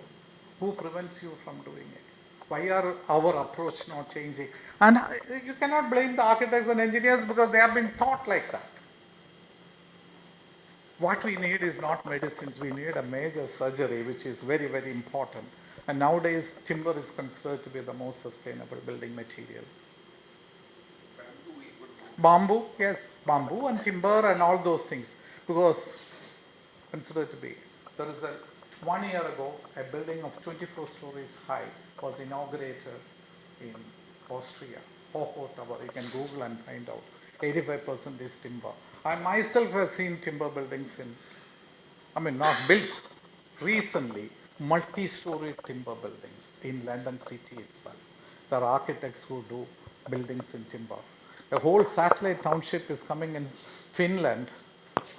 S16: Who prevents you from doing it? Why are our approach not changing? And you cannot blame the architects and engineers because they have been taught like that. What we need is not medicines, we need a major surgery, which is very, very important. And nowadays, timber is considered to be the most sustainable building material. Bamboo, yes, bamboo and timber and all those things, because considered to be. There is 1 year ago, a building of 24 stories high was inaugurated in Austria, Hoho Tower. You can Google and find out. 85% is timber. I myself have seen timber buildings not built recently, multi-story timber buildings in London city itself. There are architects who do buildings in timber. A whole satellite township is coming in Finland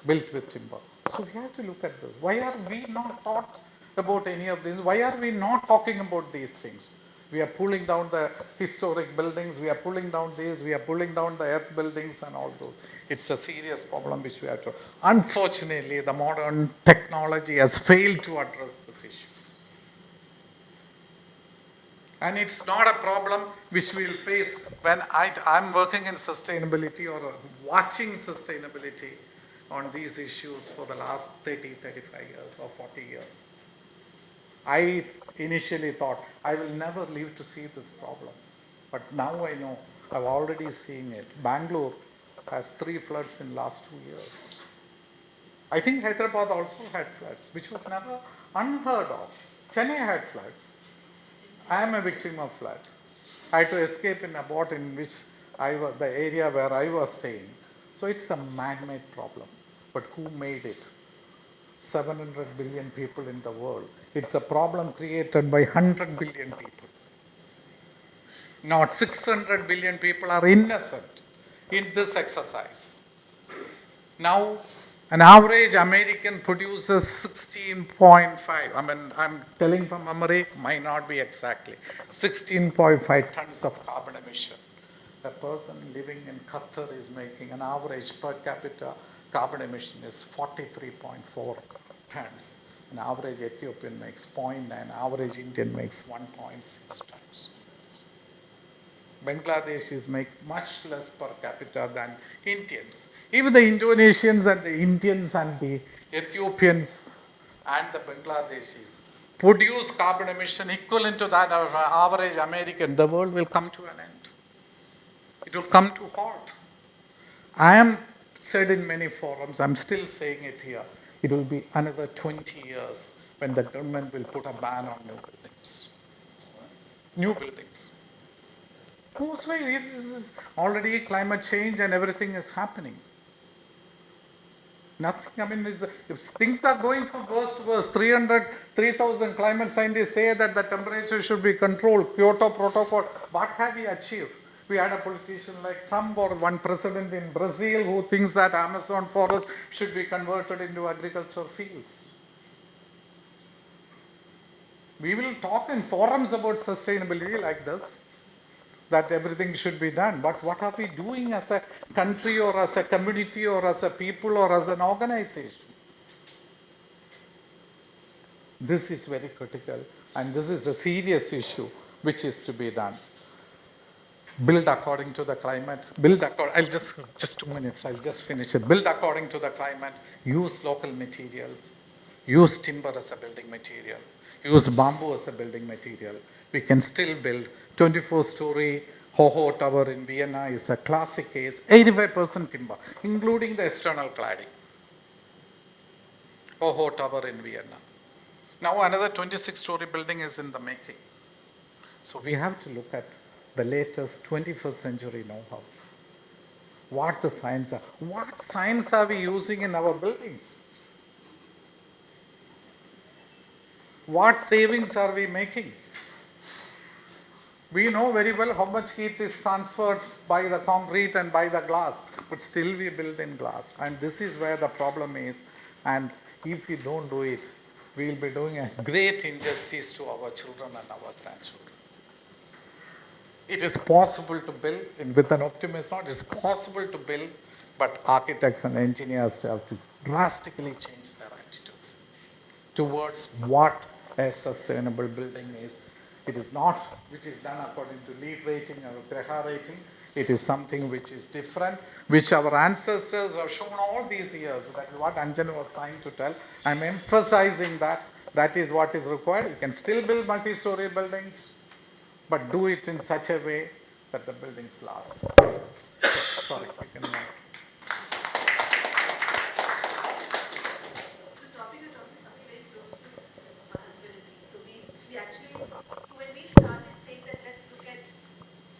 S16: built with timber. So we have to look at this. Why are we not taught about any of this. Why are we not talking about these things? We are pulling down the historic buildings, we are pulling down this, we are pulling down the earth buildings and all those. It's a serious problem which we have to. Unfortunately, the modern technology has failed to address this issue. And it's not a problem which we will face when I'm working in sustainability or watching sustainability on these issues for the last 30, 35 years or 40 years. I initially thought I will never live to see this problem. But now I know, I've already seen it. Bangalore has 3 floods in last 2 years. I think Hyderabad also had floods, which was never unheard of. Chennai had floods. I am a victim of flood. I had to escape in a boat in which the area where I was staying. So it's a man-made problem. But who made it? 700 billion people in the world. It's a problem created by 100 billion people. Not 600 billion people are innocent in this exercise. Now, an average American produces 16.5. I mean, I'm telling from memory, might not be exactly. 16.5 tons of carbon emission. A person living in Qatar is making an average per capita carbon emission is 43.4 tons. An average Ethiopian makes 0.9, average Indian makes 1.6 tons. Bangladeshis make much less per capita than Indians. Even the Indonesians and the Indians and the Ethiopians and the Bangladeshis produce carbon emission equivalent to that of an average American. The world will come to an end. It will come to halt. I am said in many forums, I'm still saying it here, it will be another 20 years when the government will put a ban on new buildings. New buildings. Whose way? This is already climate change and everything is happening. Nothing, I mean, if things are going from worse to worse, 3,000 climate scientists say that the temperature should be controlled, Kyoto Protocol, what have we achieved? We had a politician like Trump or one president in Brazil who thinks that Amazon forest should be converted into agricultural fields. We will talk in forums about sustainability like this, that everything should be done. But what are we doing as a country or as a community or as a people or as an organization? This is very critical and this is a serious issue which is to be done. Build according to the climate, I'll just 2 minutes, I'll just finish it. Build according to the climate, use local materials, use timber as a building material, use bamboo as a building material. We can still build 24-story Ho-Ho Tower in Vienna is the classic case, 85% timber, including the external cladding. Ho-Ho Tower in Vienna. Now another 26-story building is in the making. So we have to look at the latest 21st century know-how. What the science are. What science are we using in our buildings? What savings are we making? We know very well how much heat is transferred by the concrete and by the glass, but still we build in glass. And this is where the problem is. And if we don't do it, we will be doing a great injustice to our children and our grandchildren. It is possible to build, and with an optimism, it is possible to build, but architects and engineers have to drastically change their attitude towards what a sustainable building is. It is not which is done according to LEED rating or Graha rating. It is something which is different, which our ancestors have shown all these years. That is what Anjan was trying to tell. I'm emphasizing that. That is what is required. You can still build multi-story buildings, but do it in such a way that the buildings last. Sorry, you can move.
S15: The topic you're talking is something very close to my husband and me. So we actually, so when we started saying that let's look at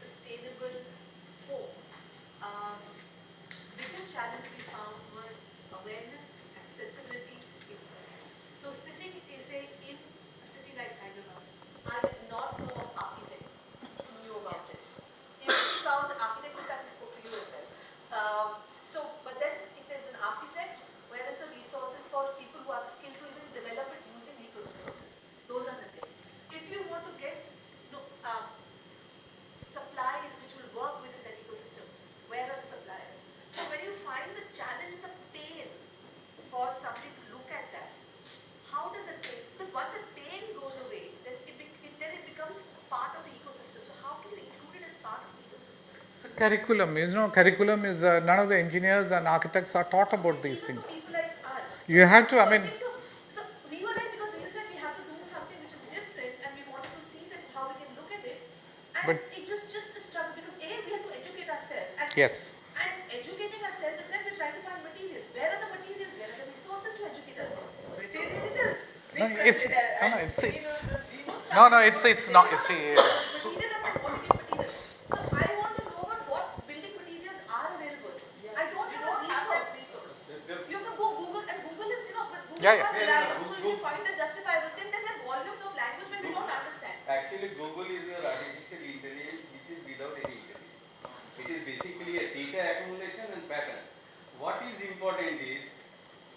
S15: sustainable home, biggest challenge we found was awareness, accessibility, skill sets. So sitting, say, in a city like Hyderabad, I did not know of architects who knew about it. If we found architects, in fact, we spoke to you as well.
S16: Curriculum, curriculum is, none of the engineers and architects are taught about these things.
S15: People like us.
S16: You have to,
S15: So we were right because we said we have to do something which is different and we wanted to see that how we can look at it. And
S16: But-
S15: it was just a struggle because A, we have to educate ourselves.
S16: Yes.
S15: And educating ourselves itself, we're trying to find materials. Where are the materials? Where are the resources to educate ourselves? It's a big
S16: No, it's,
S15: consider-
S16: no, no,
S15: and,
S16: it's,
S15: you
S16: it's,
S15: know, we must
S16: no, no,
S15: have-
S16: it's not, you see,
S15: Material as a quality material. So I want to know about what building materials are available. I don't have that resource. You can go Google and Google is, but Google
S16: Yeah,
S15: is
S16: yeah.
S15: not reliable. So if you find a justifiable thing, then there are volumes of language where we don't understand.
S14: Actually, Google is your artificial intelligence which is without any intelligence. It is basically a data accumulation and pattern. What is important is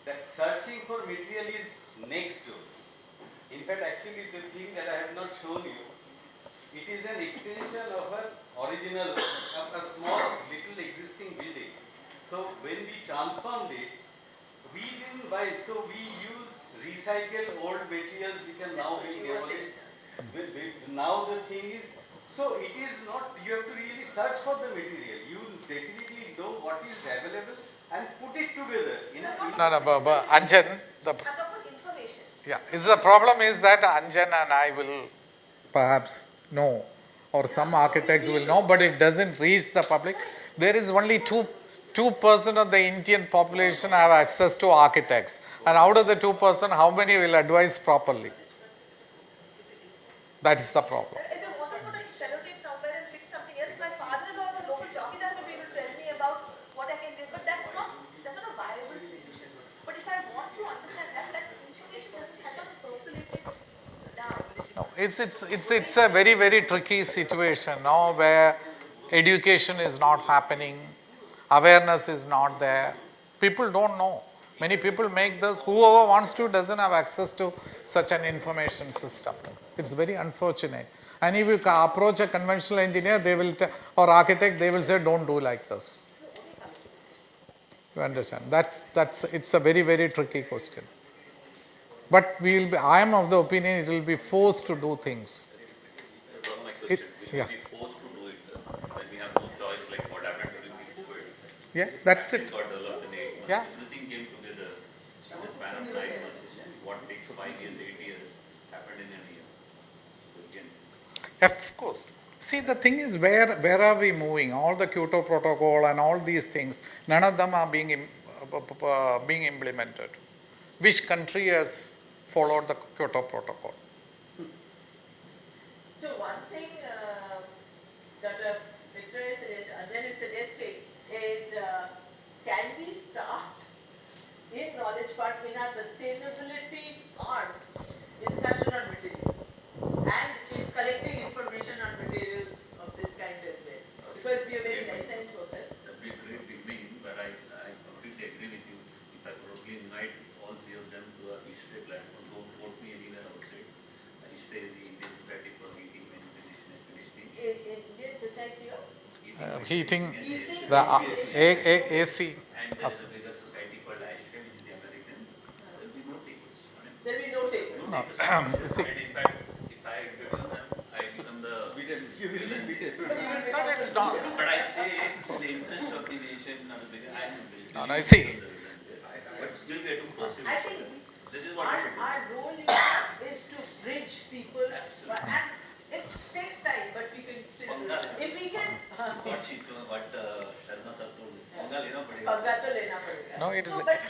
S14: that searching for material is next door. In fact, actually the thing that I have not shown you, it is an extension of an original, a small little existing building. So when we transformed it, we didn't buy, so we used recycled old materials which are now being demolished. Now the thing is, so it is not, you have to really search for the material. You definitely know what is available and put it together in a...
S16: no, but Anjan,
S15: Information.
S16: yeah, the problem is that Anjan and I will perhaps know, or some architects will know, but it doesn't reach the public. There is only 2% of the Indian population have access to architects. And out of the 2%, how many will advise properly? That is the problem.
S15: If I want to put a sellotape somewhere and fix something else, my father-in-law, the local jockeydaar, may be able to tell me about what I can get, but that's not a viable solution. But if I want to understand that information has not percolated down.
S16: No, it's a very, very tricky situation now where education is not happening, awareness is not there. People don't know. Many people make this, whoever wants to doesn't have access to such an information system. It's very unfortunate. And if you approach a conventional engineer, they will or architect, they will say, don't do like this. You understand? It's a very, very tricky question. But I am of the opinion it will be forced to do things.
S13: My question, will
S16: yeah.
S13: we be forced to do it when we have no choice, like what happened during the COVID?
S16: Yeah, that's it.
S13: Got developed in 8 months.
S16: Yeah.
S13: Everything came together in the span of 9 months. What takes 5 years, 8 years happened in a year. So again,
S16: Of course. See, the thing is, where are we moving? All the Kyoto Protocol and all these things, none of them are being implemented. Which country has followed the Kyoto Protocol?
S8: So one thing that Victor is suggesting is, can we start in Knowledge Park in our sustainability part discussion on materials and in collecting information on materials of this kind as well? Because we are very life science focused.
S13: that would be a great beginning, but I completely agree with you. If I probably invite all 3 of them to a ISHRE platform, don't quote me anywhere outside. ISHRE is the Indian Society for Heating, Ventilation and Conditioning.
S8: Indian Society of
S16: Heating,
S8: Heating,
S16: the AC.
S13: And there's a bigger society called ISHRE, which is the American. There'll be no takers.
S8: There will be no takers.
S16: No,
S13: And in fact, if I become them, I become the villain.
S16: No, that's not.
S13: But I say, in the interest of the nation, I'm a bigger, I'm
S16: No, no, see.
S13: But still we have to pursue.
S8: I think
S13: This is what
S8: our role is to bridge people. And it takes time, but we can still do it. If we can.
S13: what Sharma sir told me. पंगा लेना पड़ेगा.
S8: पंगा तो लेना पड़ेगा.
S16: No, it is.
S8: But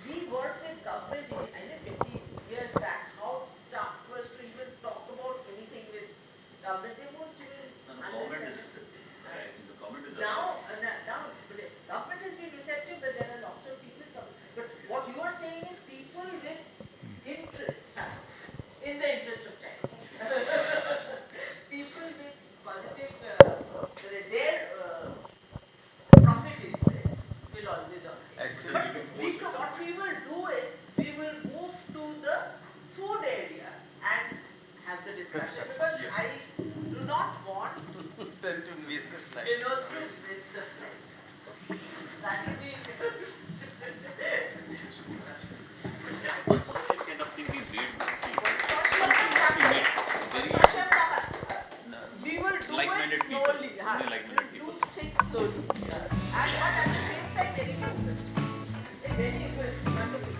S8: we worked with government I know 50 years back. How tough was to even talk about anything with government. They won't even
S13: Government is
S8: understand.
S13: receptive. I think the government is
S8: Now, government has been receptive, but there are lots of people coming. But what you are saying is people with interest, in the interest of time. People with positive, their profit interest will always operate. What we will do is, we will move to the food area and have the discussion. Because I do not want
S14: Then to business life.
S8: to miss the slide. That will be.
S13: What social kind of thing we made.
S8: We will do
S13: Like-minded
S8: it
S13: people.
S8: slowly.
S13: Only like-minded people.
S8: Do things So, and at the same time very focused. Very wonderful.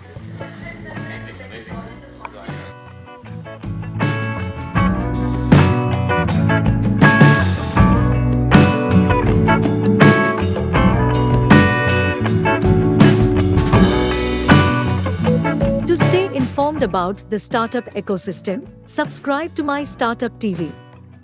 S17: To stay informed about the startup ecosystem, subscribe to my Startup TV.